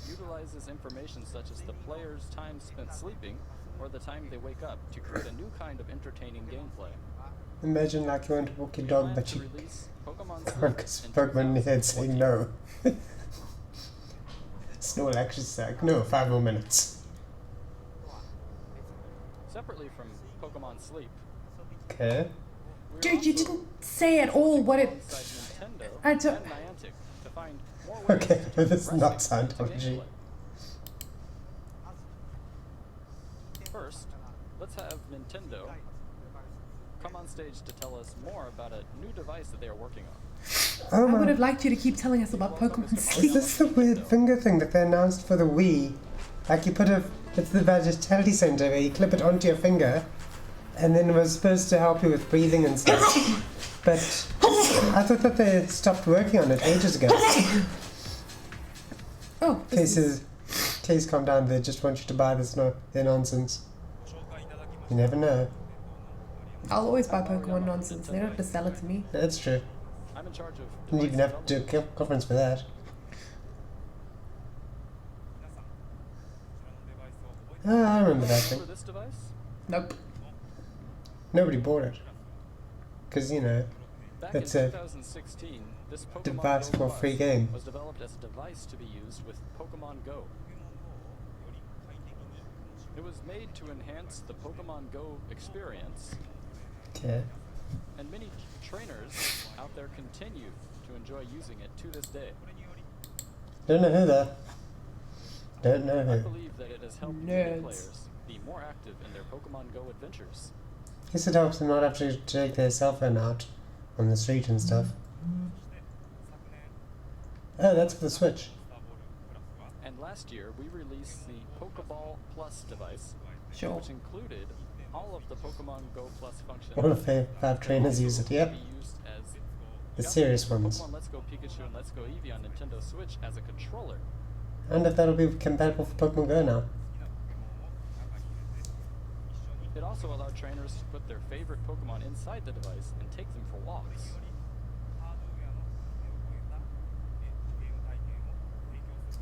[SPEAKER 4] utilizes information such as the player's time spent sleeping or the time they wake up to create a new kind of entertaining gameplay.
[SPEAKER 1] Imagine like you want to walk your
[SPEAKER 4] We
[SPEAKER 1] dog,
[SPEAKER 4] plan
[SPEAKER 1] but
[SPEAKER 4] to
[SPEAKER 1] you
[SPEAKER 4] release Pokemon
[SPEAKER 1] can't
[SPEAKER 4] Sleep
[SPEAKER 1] because
[SPEAKER 4] in
[SPEAKER 1] Pokemon in your head
[SPEAKER 4] 2014.
[SPEAKER 1] saying no. Snore actually like, no, 5 more minutes.
[SPEAKER 4] Separately from Pokemon Sleep,
[SPEAKER 1] Okay.
[SPEAKER 4] we're
[SPEAKER 2] Dude, you
[SPEAKER 4] also
[SPEAKER 2] didn't say at all what it.
[SPEAKER 4] alongside Nintendo
[SPEAKER 2] I
[SPEAKER 4] and
[SPEAKER 2] don't-
[SPEAKER 4] Niantic to find more ways
[SPEAKER 1] Okay,
[SPEAKER 4] to turn
[SPEAKER 1] this is not
[SPEAKER 4] wrestling into
[SPEAKER 1] Scientology.
[SPEAKER 4] gameplay. First, let's have Nintendo come on stage to tell us more about a new device that they are working on.
[SPEAKER 1] Oh
[SPEAKER 2] I would
[SPEAKER 1] my.
[SPEAKER 2] have liked you to keep telling us about Pokemon
[SPEAKER 1] Is
[SPEAKER 2] Sleep.
[SPEAKER 1] this the weird finger thing that they announced for the Wii? Like you put it's the Vitality Center where you clip it onto your finger and then it was supposed to help you with breathing and stuff. But I thought that they stopped working on it ages ago.
[SPEAKER 2] Oh, this is,
[SPEAKER 1] Please calm down, they just want you to buy this their nonsense. You never know.
[SPEAKER 2] I'll always buy Pokemon nonsense. They don't have to sell it to me.
[SPEAKER 1] That's true.
[SPEAKER 4] I'm in charge of
[SPEAKER 1] You
[SPEAKER 4] device
[SPEAKER 1] even have to do a
[SPEAKER 4] development.
[SPEAKER 1] conference for that. Ah, I remember that
[SPEAKER 4] Remember
[SPEAKER 1] thing.
[SPEAKER 4] this device?
[SPEAKER 2] Nope.
[SPEAKER 1] Nobody bought it. Because, you know,
[SPEAKER 4] Back
[SPEAKER 1] That's
[SPEAKER 4] in
[SPEAKER 1] a
[SPEAKER 4] 2016, this Pokemon
[SPEAKER 1] device
[SPEAKER 4] Go
[SPEAKER 1] for a free
[SPEAKER 4] device
[SPEAKER 1] game.
[SPEAKER 4] was developed as a device to be used with Pokemon Go. It was made to enhance the Pokemon Go experience,
[SPEAKER 1] Okay.
[SPEAKER 4] and many trainers out there continue to enjoy using it to this day.
[SPEAKER 1] Don't know who though. Don't know
[SPEAKER 4] I
[SPEAKER 1] who.
[SPEAKER 4] believe that it has helped
[SPEAKER 2] Nerds.
[SPEAKER 4] many players be more active in their Pokemon Go adventures.
[SPEAKER 1] Guess it helps them not have to take their cell phone out on the street and stuff. Oh, that's for the Switch.
[SPEAKER 4] And last year, we released the Pokeball Plus device,
[SPEAKER 2] Sure.
[SPEAKER 4] which included All of the Pokemon Go Plus functions.
[SPEAKER 1] All of the 5 trainers use it, yep.
[SPEAKER 4] Be used as
[SPEAKER 1] The serious
[SPEAKER 4] for
[SPEAKER 1] ones.
[SPEAKER 4] Pokemon Let's Go Pikachu and Let's Go Eevee on Nintendo Switch as a controller.
[SPEAKER 1] I wonder if that'll be compatible for Pokemon Go now.
[SPEAKER 4] It also allowed trainers to put their favorite Pokemon inside the device and take them for walks.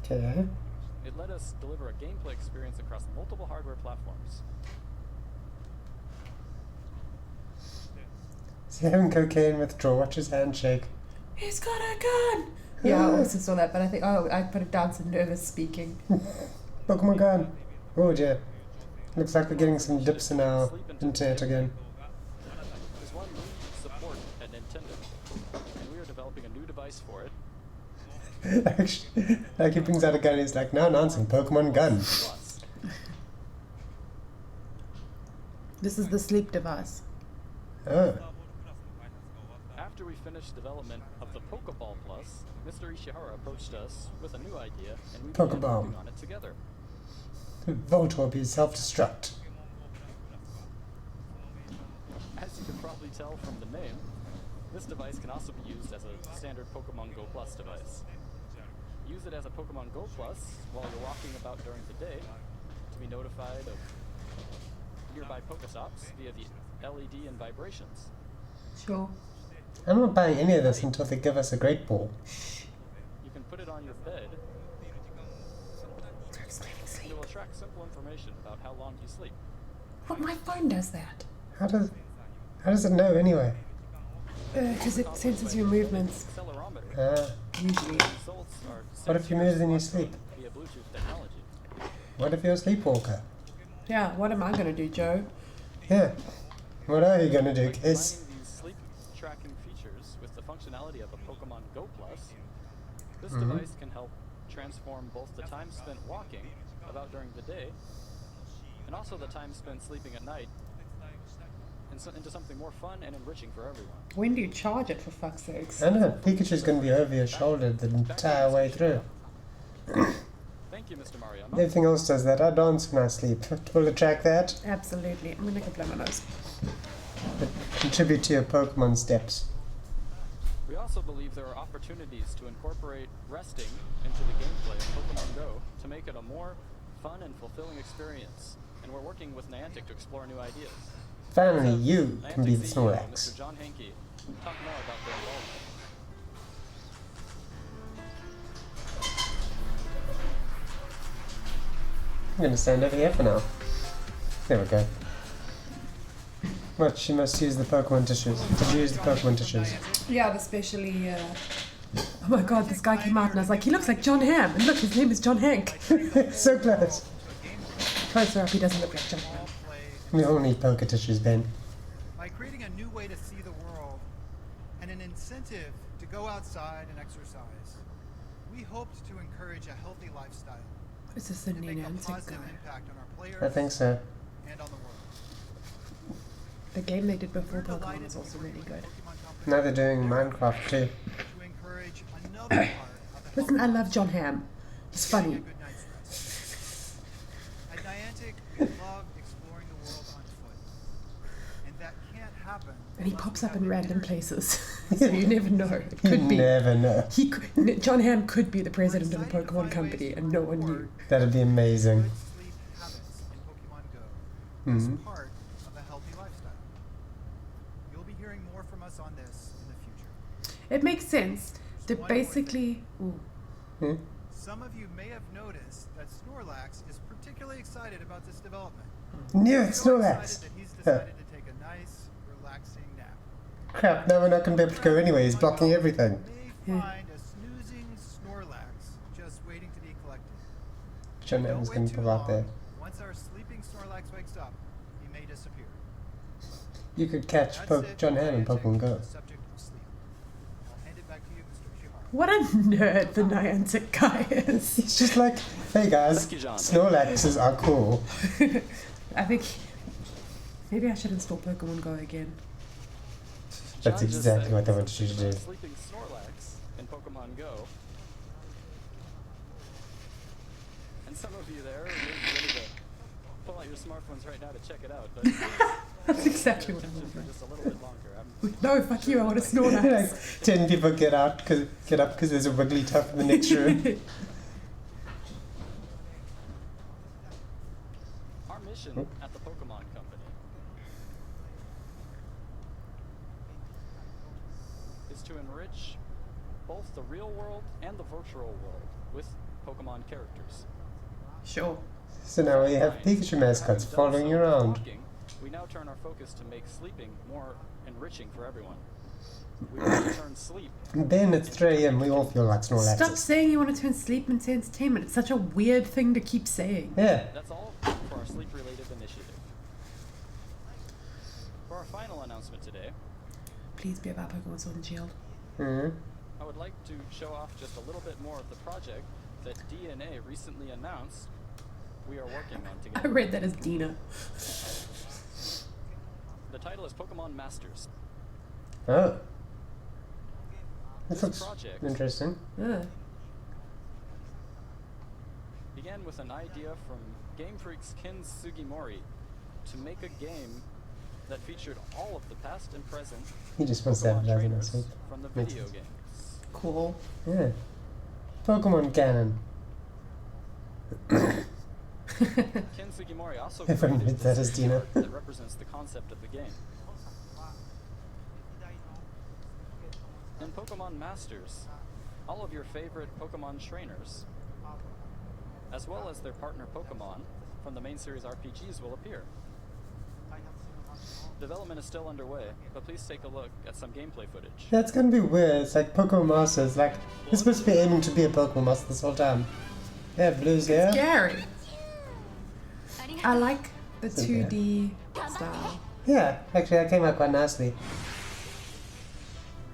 [SPEAKER 1] Okay.
[SPEAKER 4] It let us deliver a gameplay experience across multiple hardware platforms.
[SPEAKER 1] Is he having cocaine withdrawal? Watch his handshake.
[SPEAKER 2] He's got a gun! Yeah, I also saw that, but I think, I put it down to nervous speaking.
[SPEAKER 1] Pokemon Gun. Oh dear. Looks like we're getting some dips in our internet again.
[SPEAKER 4] There's one new support at Nintendo, and we are developing a new device for it.
[SPEAKER 1] Actually, like he brings out a gun, he's like, now announcing Pokemon Gun.
[SPEAKER 4] Plus,
[SPEAKER 2] This is the sleep device.
[SPEAKER 1] Oh.
[SPEAKER 4] after we finished development of the Pokeball Plus, Mr. Ishihara approached us with a new idea, and we began
[SPEAKER 1] Pokeball.
[SPEAKER 4] working on it together.
[SPEAKER 1] Voltorb is self-destruct.
[SPEAKER 4] As you can probably tell from the name, this device can also be used as a standard Pokemon Go Plus device. Use it as a Pokemon Go Plus while you're walking about during the day to be notified of nearby Pokestops via the LED and vibrations.
[SPEAKER 2] Sure.
[SPEAKER 1] I'm not buying any of this until they give us a Great Ball.
[SPEAKER 4] You can put it on your bed, and it will track simple information about how long you sleep.
[SPEAKER 2] What, my phone does that?
[SPEAKER 1] How does it know anyway?
[SPEAKER 2] Because it senses your movements,
[SPEAKER 4] Accelerometer.
[SPEAKER 2] usually.
[SPEAKER 4] Results are
[SPEAKER 1] What if you move in your sleep?
[SPEAKER 4] via Bluetooth technology.
[SPEAKER 1] What if you're a sleepwalker?
[SPEAKER 2] Yeah, what am I gonna do, Joe?
[SPEAKER 1] Yeah. What are you gonna do, Kiss?
[SPEAKER 4] Combining these sleep tracking features with the functionality of a Pokemon Go Plus, this
[SPEAKER 1] Mhm.
[SPEAKER 4] device can help transform both the time spent walking about during the day and also the time spent sleeping at night into something more fun and enriching for everyone.
[SPEAKER 2] When do you charge it, for fuck's sakes?
[SPEAKER 1] I know, Pikachu's gonna be over your shoulder the entire way through.
[SPEAKER 4] Thank you, Mr. Mariano.
[SPEAKER 1] Everything else does that. I dance when I sleep. Will it track that?
[SPEAKER 2] Absolutely. I'm gonna go blow my nose.
[SPEAKER 1] Contribute to your Pokemon steps.
[SPEAKER 4] We also believe there are opportunities to incorporate resting into the gameplay of Pokemon Go to make it a more fun and fulfilling experience, and we're working with Niantic to explore new ideas.
[SPEAKER 1] Finally, you can be
[SPEAKER 4] Niantic
[SPEAKER 1] the
[SPEAKER 4] CEO,
[SPEAKER 1] Snorlax.
[SPEAKER 4] Mr. John Henke, talk more about their involvement.
[SPEAKER 1] I'm gonna stand over here for now. There we go. What? She must use the Pokemon tissues. Did you use the Pokemon tissues?
[SPEAKER 2] Yeah, especially, oh my god, this guy came out and I was like, he looks like John Hamm. And look, his name is John Hank.
[SPEAKER 1] So close.
[SPEAKER 2] Closer up, he doesn't look like John Hamm.
[SPEAKER 1] We all need poker tissues, Ben.
[SPEAKER 8] By creating a new way to see the world and an incentive to go outside and exercise, we hoped to encourage a healthy lifestyle
[SPEAKER 2] Is this the
[SPEAKER 8] and make a
[SPEAKER 2] Niantic
[SPEAKER 8] positive
[SPEAKER 2] guy?
[SPEAKER 8] impact on our players
[SPEAKER 1] I think so.
[SPEAKER 8] and on the world.
[SPEAKER 2] The game they did before
[SPEAKER 8] We're
[SPEAKER 2] Pokemon
[SPEAKER 8] delighted
[SPEAKER 2] was
[SPEAKER 8] to
[SPEAKER 2] also
[SPEAKER 8] work
[SPEAKER 2] really
[SPEAKER 8] with
[SPEAKER 2] good.
[SPEAKER 8] Pokemon Company
[SPEAKER 1] Now they're doing Minecraft too.
[SPEAKER 8] to encourage another part of the
[SPEAKER 2] Listen, I
[SPEAKER 8] healthy
[SPEAKER 2] love John Hamm. He's
[SPEAKER 8] getting
[SPEAKER 2] funny.
[SPEAKER 8] a good night's rest. At Niantic, we love exploring the world on foot, and that can't happen.
[SPEAKER 2] And he
[SPEAKER 8] unless
[SPEAKER 2] pops
[SPEAKER 8] we
[SPEAKER 2] up
[SPEAKER 8] have
[SPEAKER 2] in
[SPEAKER 8] an
[SPEAKER 2] random
[SPEAKER 8] internet.
[SPEAKER 2] places. So you never know. It
[SPEAKER 1] You
[SPEAKER 2] could be.
[SPEAKER 1] never know.
[SPEAKER 2] He could, John Hamm could be the president of the
[SPEAKER 8] We're excited to
[SPEAKER 2] Pokemon
[SPEAKER 8] find
[SPEAKER 2] company
[SPEAKER 8] ways to
[SPEAKER 2] and no one knew.
[SPEAKER 8] reward
[SPEAKER 1] That'd be amazing.
[SPEAKER 8] good sleep habits in Pokemon Go as
[SPEAKER 1] Mhm.
[SPEAKER 8] part of a healthy lifestyle. You'll be hearing more from us on this in the future.
[SPEAKER 2] It makes sense that
[SPEAKER 8] One more
[SPEAKER 2] basically... Ooh.
[SPEAKER 1] Hmm?
[SPEAKER 8] Some of you may have noticed that Snorlax is particularly excited about this development.
[SPEAKER 1] Knew it,
[SPEAKER 8] So
[SPEAKER 1] Snorlax.
[SPEAKER 8] excited that he's decided to take a nice, relaxing nap.
[SPEAKER 1] Crap, now we're not gonna be able to go anyway. He's blocking everything.
[SPEAKER 8] You may
[SPEAKER 2] Yeah.
[SPEAKER 8] find a snoozing Snorlax just waiting to be collected.
[SPEAKER 1] John
[SPEAKER 8] Don't
[SPEAKER 1] Adams
[SPEAKER 8] wait
[SPEAKER 1] gonna
[SPEAKER 8] too
[SPEAKER 1] pop out there.
[SPEAKER 8] long. Once our sleeping Snorlax wakes up, he may disappear.
[SPEAKER 1] You could catch
[SPEAKER 8] That's
[SPEAKER 1] po-
[SPEAKER 8] it
[SPEAKER 1] John
[SPEAKER 8] for
[SPEAKER 1] Hamm in
[SPEAKER 8] Niantic
[SPEAKER 1] Pokemon
[SPEAKER 8] on
[SPEAKER 1] Go.
[SPEAKER 8] the subject of sleep. I'll hand it back to you, Mr. Ishihara.
[SPEAKER 2] What a nerd the Niantic guy is.
[SPEAKER 1] It's just like, hey guys,
[SPEAKER 4] Thank you, John.
[SPEAKER 1] Snorlaxes are cool.
[SPEAKER 2] I think maybe I should install Pokemon Go again.
[SPEAKER 1] That's
[SPEAKER 4] John just
[SPEAKER 1] exactly
[SPEAKER 4] said
[SPEAKER 1] what I wanted you to
[SPEAKER 4] something
[SPEAKER 1] do.
[SPEAKER 4] about Sleeping Snorlax in Pokemon Go. And some of you there may be ready to pull out your smartphones right now to check it out, but
[SPEAKER 2] That's exactly what
[SPEAKER 4] attention
[SPEAKER 2] I'm
[SPEAKER 4] for
[SPEAKER 2] doing.
[SPEAKER 4] just a little bit longer.
[SPEAKER 2] No, fuck you, I want to snore
[SPEAKER 1] Like
[SPEAKER 2] nice.
[SPEAKER 1] 10 people get up because there's a Wigglytuff in the next room.
[SPEAKER 4] Our mission at the Pokemon Company is to enrich both the real world and the virtual world with Pokemon characters.
[SPEAKER 2] Sure.
[SPEAKER 1] So now we have Pikachu mascots
[SPEAKER 4] Having done
[SPEAKER 1] following you
[SPEAKER 4] so with
[SPEAKER 1] around.
[SPEAKER 4] walking, we now turn our focus to make sleeping more enriching for everyone. We want to turn sleep.
[SPEAKER 1] And then it's 3 a.m. We all feel like
[SPEAKER 2] Stop
[SPEAKER 1] Snorlaxes.
[SPEAKER 2] saying you want to turn sleep into entertainment. It's such a weird thing to keep saying.
[SPEAKER 1] Yeah.
[SPEAKER 4] That's all for our sleep-related initiative. For our final announcement today,
[SPEAKER 2] Please be about Pokemon Sword and Shield.
[SPEAKER 1] Mm-hmm.
[SPEAKER 4] I would like to show off just a little bit more of the project that DNA recently announced we are working on
[SPEAKER 2] I
[SPEAKER 4] together.
[SPEAKER 2] read that as Dina.
[SPEAKER 4] The title is Pokemon Masters.
[SPEAKER 1] Oh. That
[SPEAKER 4] This
[SPEAKER 1] looks
[SPEAKER 4] project
[SPEAKER 1] interesting.
[SPEAKER 2] Yeah.
[SPEAKER 4] began with an idea from Game Freak's Ken Sugimori to make a game that featured all of the past and present
[SPEAKER 1] He just wants to
[SPEAKER 4] Pokemon
[SPEAKER 1] advertise on
[SPEAKER 4] trainers
[SPEAKER 1] himself.
[SPEAKER 4] from the
[SPEAKER 1] Makes
[SPEAKER 4] video
[SPEAKER 1] sense.
[SPEAKER 4] games.
[SPEAKER 2] Cool.
[SPEAKER 1] Yeah. Pokemon canon.
[SPEAKER 4] Ken Sugimori also
[SPEAKER 1] Everyone
[SPEAKER 4] created
[SPEAKER 1] reads that
[SPEAKER 4] this
[SPEAKER 1] as Dina.
[SPEAKER 4] art that represents the concept of the game. In Pokemon Masters, all of your favorite Pokemon trainers, as well as their partner Pokemon from the main series RPGs will appear. Development is still underway, but please take a look at some gameplay footage.
[SPEAKER 1] Yeah, it's gonna be weird. It's like Pokemon Masters. Like, you're supposed to be aiming to be a Pokemon Master this whole time. Yeah, Blue's here.
[SPEAKER 2] Scary. I like the
[SPEAKER 1] It's okay.
[SPEAKER 2] 2D style.
[SPEAKER 1] Yeah, actually, that came out quite nicely.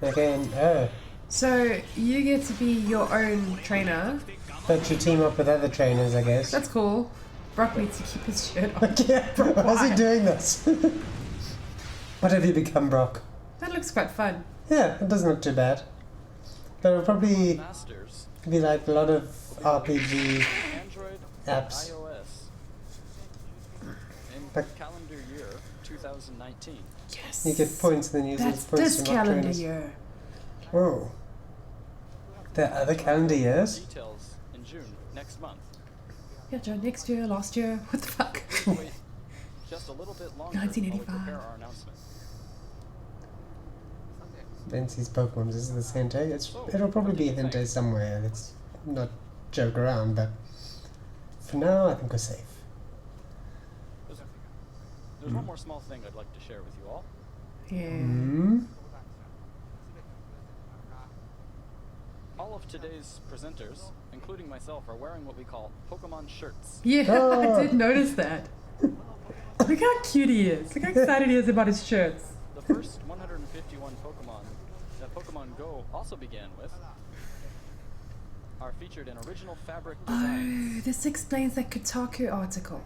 [SPEAKER 1] Again, oh.
[SPEAKER 2] So you get to be your own trainer.
[SPEAKER 1] But you team up with other trainers, I guess.
[SPEAKER 2] That's cool. Brock needs to keep his shirt on.
[SPEAKER 1] Yeah, why is he doing this? What have you become, Brock?
[SPEAKER 2] That looks quite fun.
[SPEAKER 1] Yeah, it doesn't look too bad. But it'll probably
[SPEAKER 4] Masters,
[SPEAKER 1] be like a lot of RPG
[SPEAKER 4] Android,
[SPEAKER 1] apps.
[SPEAKER 4] iOS, in
[SPEAKER 1] But-
[SPEAKER 4] calendar year 2019.
[SPEAKER 2] Yes.
[SPEAKER 1] You get points and then use
[SPEAKER 2] That's
[SPEAKER 1] those points
[SPEAKER 2] this
[SPEAKER 1] to unlock
[SPEAKER 2] calendar
[SPEAKER 1] trainers.
[SPEAKER 2] year.
[SPEAKER 1] Whoa. There are other calendar years?
[SPEAKER 4] Details in June next month.
[SPEAKER 2] Yeah, Joe, next year, last year, what the fuck?
[SPEAKER 4] Please wait just a little bit longer while we
[SPEAKER 2] 1985.
[SPEAKER 4] prepare our announcement.
[SPEAKER 1] Benzie's Pokemon, this is this Hentei? It'll probably be a Hentei somewhere. Let's not joke around, but for now, I think we're safe.
[SPEAKER 4] There's one more small thing I'd like to share with you all.
[SPEAKER 2] Yeah.
[SPEAKER 1] Hmm?
[SPEAKER 4] All of today's presenters, including myself, are wearing what we call Pokemon shirts.
[SPEAKER 2] Yeah,
[SPEAKER 1] Oh.
[SPEAKER 2] I did notice that. Look how cute he is. Look how excited he is about his shirts.
[SPEAKER 4] The first 151 Pokemon that Pokemon Go also began with are featured in original fabric designs.
[SPEAKER 2] Oh, this explains that Kotaku article.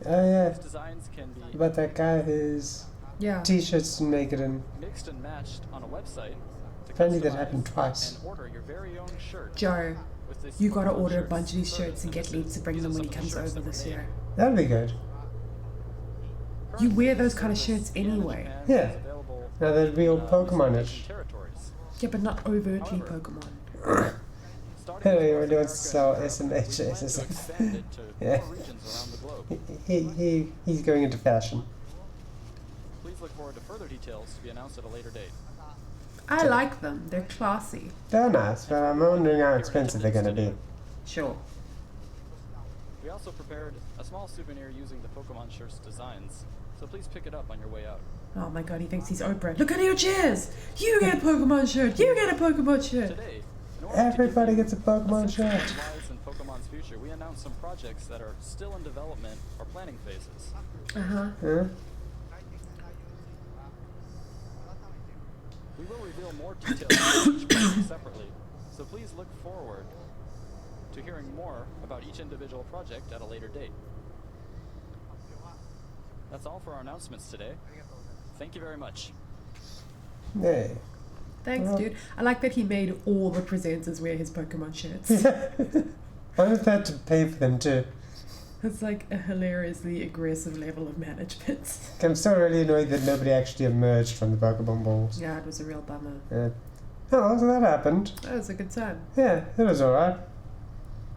[SPEAKER 1] Oh yeah,
[SPEAKER 4] These designs can be
[SPEAKER 1] about that guy whose
[SPEAKER 2] Yeah.
[SPEAKER 1] t-shirts didn't make it in.
[SPEAKER 4] mixed and matched on a website to
[SPEAKER 1] Apparently that
[SPEAKER 4] customize
[SPEAKER 1] happened twice.
[SPEAKER 4] and order your very own shirt.
[SPEAKER 2] Joe,
[SPEAKER 4] with this
[SPEAKER 2] you gotta
[SPEAKER 4] Pokemon
[SPEAKER 2] order a
[SPEAKER 4] shirts.
[SPEAKER 2] bunch of these shirts and get Lee to bring
[SPEAKER 4] These
[SPEAKER 2] them
[SPEAKER 4] are
[SPEAKER 2] when he
[SPEAKER 4] some of the
[SPEAKER 2] comes
[SPEAKER 4] shirts
[SPEAKER 2] over
[SPEAKER 4] that were
[SPEAKER 2] this
[SPEAKER 4] made.
[SPEAKER 2] year.
[SPEAKER 1] That'd be good.
[SPEAKER 2] You wear those kind of
[SPEAKER 4] Currently,
[SPEAKER 2] shirts
[SPEAKER 4] Japan
[SPEAKER 2] anyway.
[SPEAKER 1] Yeah.
[SPEAKER 4] is available
[SPEAKER 1] Now they're real
[SPEAKER 4] in,
[SPEAKER 1] Pokemon-ish.
[SPEAKER 4] territories.
[SPEAKER 2] Yeah, but not overtly
[SPEAKER 4] However,
[SPEAKER 2] Pokemon.
[SPEAKER 4] Starting
[SPEAKER 1] Hey,
[SPEAKER 4] with
[SPEAKER 1] he
[SPEAKER 4] North
[SPEAKER 1] really wants to sell
[SPEAKER 4] America and Europe,
[SPEAKER 1] SMH,
[SPEAKER 4] we plan to
[SPEAKER 1] SSF.
[SPEAKER 4] expand it to
[SPEAKER 1] Yeah.
[SPEAKER 4] more regions around the globe.
[SPEAKER 1] He's going into fashion.
[SPEAKER 4] Please look forward to further details to be announced at a later date.
[SPEAKER 2] I like them. They're classy.
[SPEAKER 1] They're nice, but I'm wondering how expensive they're gonna be.
[SPEAKER 2] Sure.
[SPEAKER 4] We also prepared a small souvenir using the Pokemon shirts designs, so please pick it up on your way out.
[SPEAKER 2] Oh my god, he thinks he's Oprah. Look at your chairs! You get a Pokemon shirt! You get a Pokemon shirt!
[SPEAKER 4] Today, in order to
[SPEAKER 1] Everybody
[SPEAKER 4] give you
[SPEAKER 1] gets a Pokemon
[SPEAKER 4] a sense of
[SPEAKER 1] shirt.
[SPEAKER 4] what lies in Pokemon's future, we announced some projects that are still in development or planning phases.
[SPEAKER 2] Uh-huh.
[SPEAKER 1] Huh?
[SPEAKER 4] We will reveal more details on each project separately, so please look forward to hearing more about each individual project at a later date. That's all for our announcements today. Thank you very much.
[SPEAKER 1] Yay.
[SPEAKER 2] Thanks,
[SPEAKER 1] Well-
[SPEAKER 2] dude. I like that he made all the presenters wear his Pokemon shirts.
[SPEAKER 1] I just had to pay for them too.
[SPEAKER 2] It's like a hilariously aggressive level of management.
[SPEAKER 1] I'm still really annoyed that nobody actually emerged from the Pokemon balls.
[SPEAKER 2] Yeah, it was a real bummer.
[SPEAKER 1] Yeah. Oh, so that happened.
[SPEAKER 2] That was a good time.
[SPEAKER 1] Yeah, it was alright.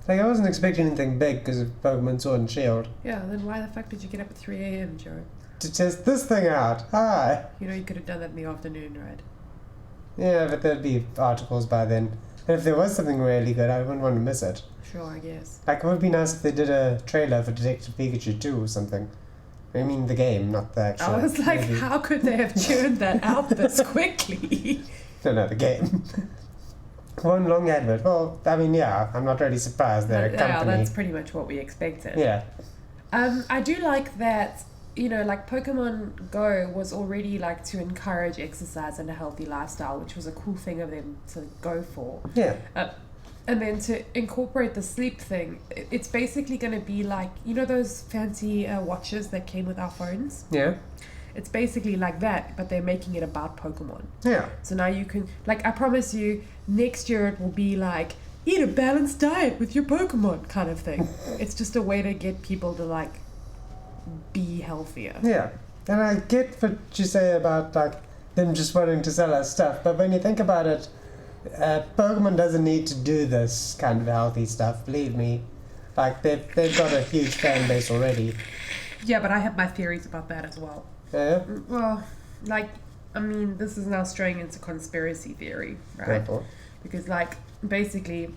[SPEAKER 1] Like, I wasn't expecting anything big because of Pokemon Sword and Shield.
[SPEAKER 2] Yeah, then why the fuck did you get up at 3 a.m., Joe?
[SPEAKER 1] To test this thing out. Hi.
[SPEAKER 2] You know, you could have done that in the afternoon, right?
[SPEAKER 1] Yeah, but there'd be articles by then. And if there was something really good, I wouldn't want to miss it.
[SPEAKER 2] Sure, I guess.
[SPEAKER 1] Like, it would be nice if they did a trailer for Detective Pikachu 2 or something. I mean, the game, not the actual
[SPEAKER 2] I was like,
[SPEAKER 1] movie.
[SPEAKER 2] how could they have churned that out this quickly?
[SPEAKER 1] No, the game. One long advert. Well, I mean, yeah, I'm not really surprised they're a
[SPEAKER 2] Yeah,
[SPEAKER 1] company.
[SPEAKER 2] that's pretty much what we expected.
[SPEAKER 1] Yeah.
[SPEAKER 2] I do like that, you know, like Pokemon Go was already like to encourage exercise and a healthy lifestyle, which was a cool thing of them to go for.
[SPEAKER 1] Yeah.
[SPEAKER 2] And then to incorporate the sleep thing, it's basically going to be like, you know those fancy watches that came with our phones?
[SPEAKER 1] Yeah.
[SPEAKER 2] It's basically like that, but they're making it about Pokemon.
[SPEAKER 1] Yeah.
[SPEAKER 2] So now you can, like, I promise you, next year it will be like, eat a balanced diet with your Pokemon kind of thing. It's just a way to get people to, like, be healthier.
[SPEAKER 1] Yeah. And I get what you say about, like, them just wanting to sell us stuff, but when you think about it, Pokemon doesn't need to do this kind of healthy stuff, believe me. Like, they've got a huge fan base already.
[SPEAKER 2] Yeah, but I have my theories about that as well.
[SPEAKER 1] Yeah?
[SPEAKER 2] Well, like, I mean, this is now straying into conspiracy theory, right?
[SPEAKER 1] Therefore.
[SPEAKER 2] Because, like, basically,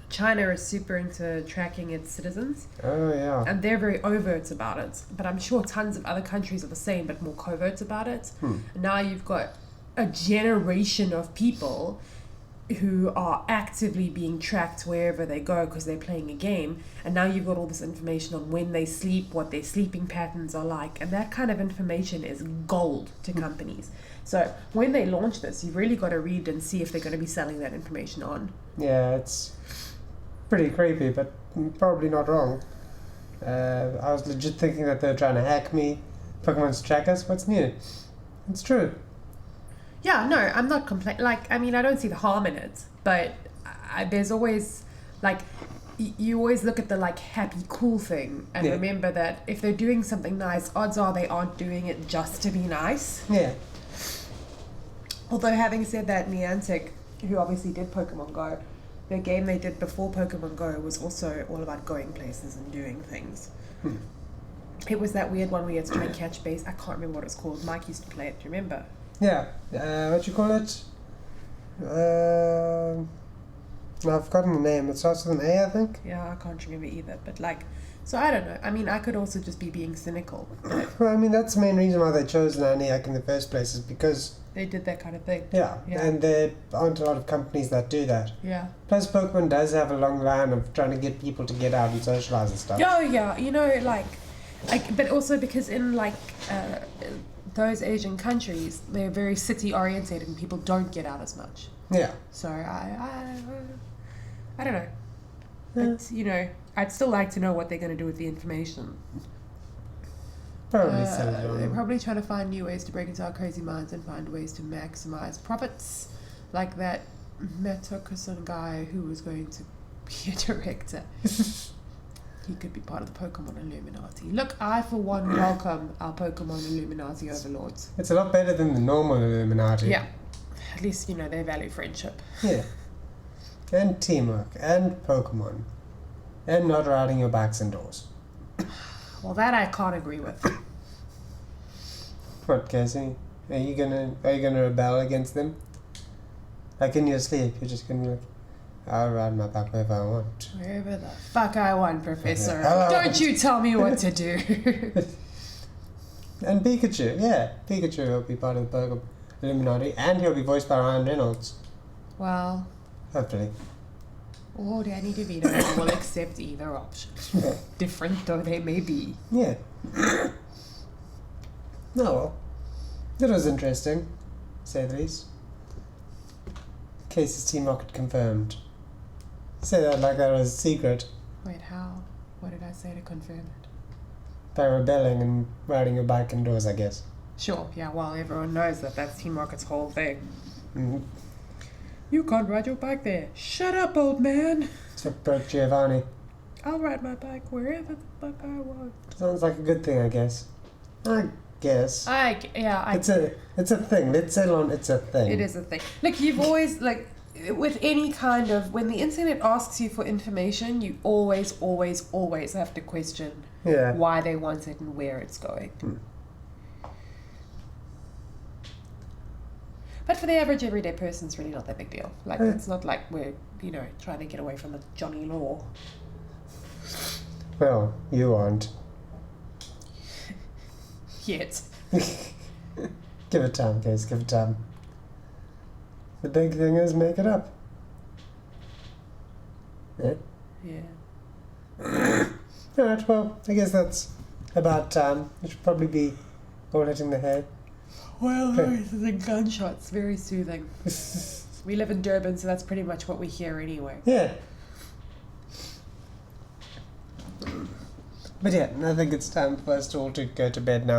[SPEAKER 2] China is super into tracking its citizens,
[SPEAKER 1] Oh, yeah.
[SPEAKER 2] and they're very overt about it. But I'm sure tons of other countries are the same, but more covert about it. And now you've got a generation of people who are actively being tracked wherever they go because they're playing a game, and now you've got all this information on when they sleep, what their sleeping patterns are like, and that kind of information is gold to companies. So when they launch this, you've really got to read and see if they're going to be selling that information on.
[SPEAKER 1] Yeah, it's pretty creepy, but probably not wrong. I was legit thinking that they were trying to hack me. Pokemon's track us. What's new? It's true.
[SPEAKER 2] Yeah, no, I'm not complaining. Like, I mean, I don't see the harm in it, but there's always, like, you always look at the, like, happy, cool thing and
[SPEAKER 1] Yeah.
[SPEAKER 2] remember that if they're doing something nice, odds are they aren't doing it just to be nice.
[SPEAKER 1] Yeah.
[SPEAKER 2] Although, having said that, Niantic, who obviously did Pokemon Go, the game they did before Pokemon Go was also all about going places and doing things. It was that weird one where you had to try and catch base. I can't remember what it's called. Mike used to play it, do you remember?
[SPEAKER 1] Yeah. What you call it? I've forgotten the name. It starts with an A, I think.
[SPEAKER 2] Yeah, I can't remember either. But, like, so I don't know. I mean, I could also just be being cynical. But
[SPEAKER 1] Well, I mean, that's the main reason why they chose Naniac in the first place, is because,
[SPEAKER 2] they did that kind of thing.
[SPEAKER 1] yeah,
[SPEAKER 2] Yeah.
[SPEAKER 1] and there aren't a lot of companies that do that.
[SPEAKER 2] Yeah.
[SPEAKER 1] Plus, Pokemon does have a long line of trying to get people to get out and socialize and stuff.
[SPEAKER 2] Oh, yeah. You know, like, but also because in, like, those Asian countries, they're very city orientated and people don't get out as much.
[SPEAKER 1] Yeah.
[SPEAKER 2] So I don't know. But, you know, I'd still like to know what they're going to do with the information.
[SPEAKER 1] Probably sell it
[SPEAKER 2] They're
[SPEAKER 1] on.
[SPEAKER 2] probably trying to find new ways to break into our crazy minds and find ways to maximize profits. Like that Metokusan guy who was going to be a director. He could be part of the Pokemon Illuminati. Look, I for one welcome our Pokemon Illuminati overlords.
[SPEAKER 1] It's a lot better than the normal Illuminati.
[SPEAKER 2] Yeah. At least, you know, they value friendship.
[SPEAKER 1] Yeah. And teamwork. And Pokemon. And not riding your bikes indoors.
[SPEAKER 2] Well, that I can't agree with.
[SPEAKER 1] What, Casey? Are you gonna rebel against them? Like in your sleep, you're just gonna be like, I'll ride my bike wherever I want.
[SPEAKER 2] Wherever the fuck I want, Professor.
[SPEAKER 1] Yeah.
[SPEAKER 2] Don't you tell me what to do.
[SPEAKER 1] And Pikachu, yeah. Pikachu will be part of the Pokemon Illuminati, and he'll be voiced by Ryan Reynolds.
[SPEAKER 2] Well,
[SPEAKER 1] Hopefully.
[SPEAKER 2] or Danny DeVito will accept either option. Different though they may be.
[SPEAKER 1] Yeah. Oh well. That was interesting, to say the least. Casey's team rocket confirmed. Say that like that was a secret.
[SPEAKER 2] Wait, how? What did I say to confirm it?
[SPEAKER 1] By rebelling and riding your bike indoors, I guess.
[SPEAKER 2] Sure, yeah, well, everyone knows that that's Team Rocket's whole thing.
[SPEAKER 1] Mm-hmm.
[SPEAKER 2] You can't ride your bike there. Shut up, old man.
[SPEAKER 1] It's what broke Giovanni.
[SPEAKER 2] I'll ride my bike wherever the fuck I want.
[SPEAKER 1] Sounds like a good thing, I guess. I guess. It's a thing. Let's settle on it's a thing.
[SPEAKER 2] It is a thing. Look, you've always, like, with any kind of, when the internet asks you for information, you always have to question why they want it and where it's going. But for the average everyday person, it's really not that big deal. Like, it's not like we're, trying to get away from the Johnny Law.
[SPEAKER 1] Well, you aren't.
[SPEAKER 2] Yet.
[SPEAKER 1] Give it time, guys, give it time. The big thing is make it up. Yeah?
[SPEAKER 2] Yeah.
[SPEAKER 1] Alright, well, I guess that's about time. We should probably be all hitting the hay.
[SPEAKER 2] Well, the gunshots, very soothing. We live in Durban, so that's pretty much what we hear anyway.
[SPEAKER 1] Yeah. But yeah, I think it's time for us all to go to bed now.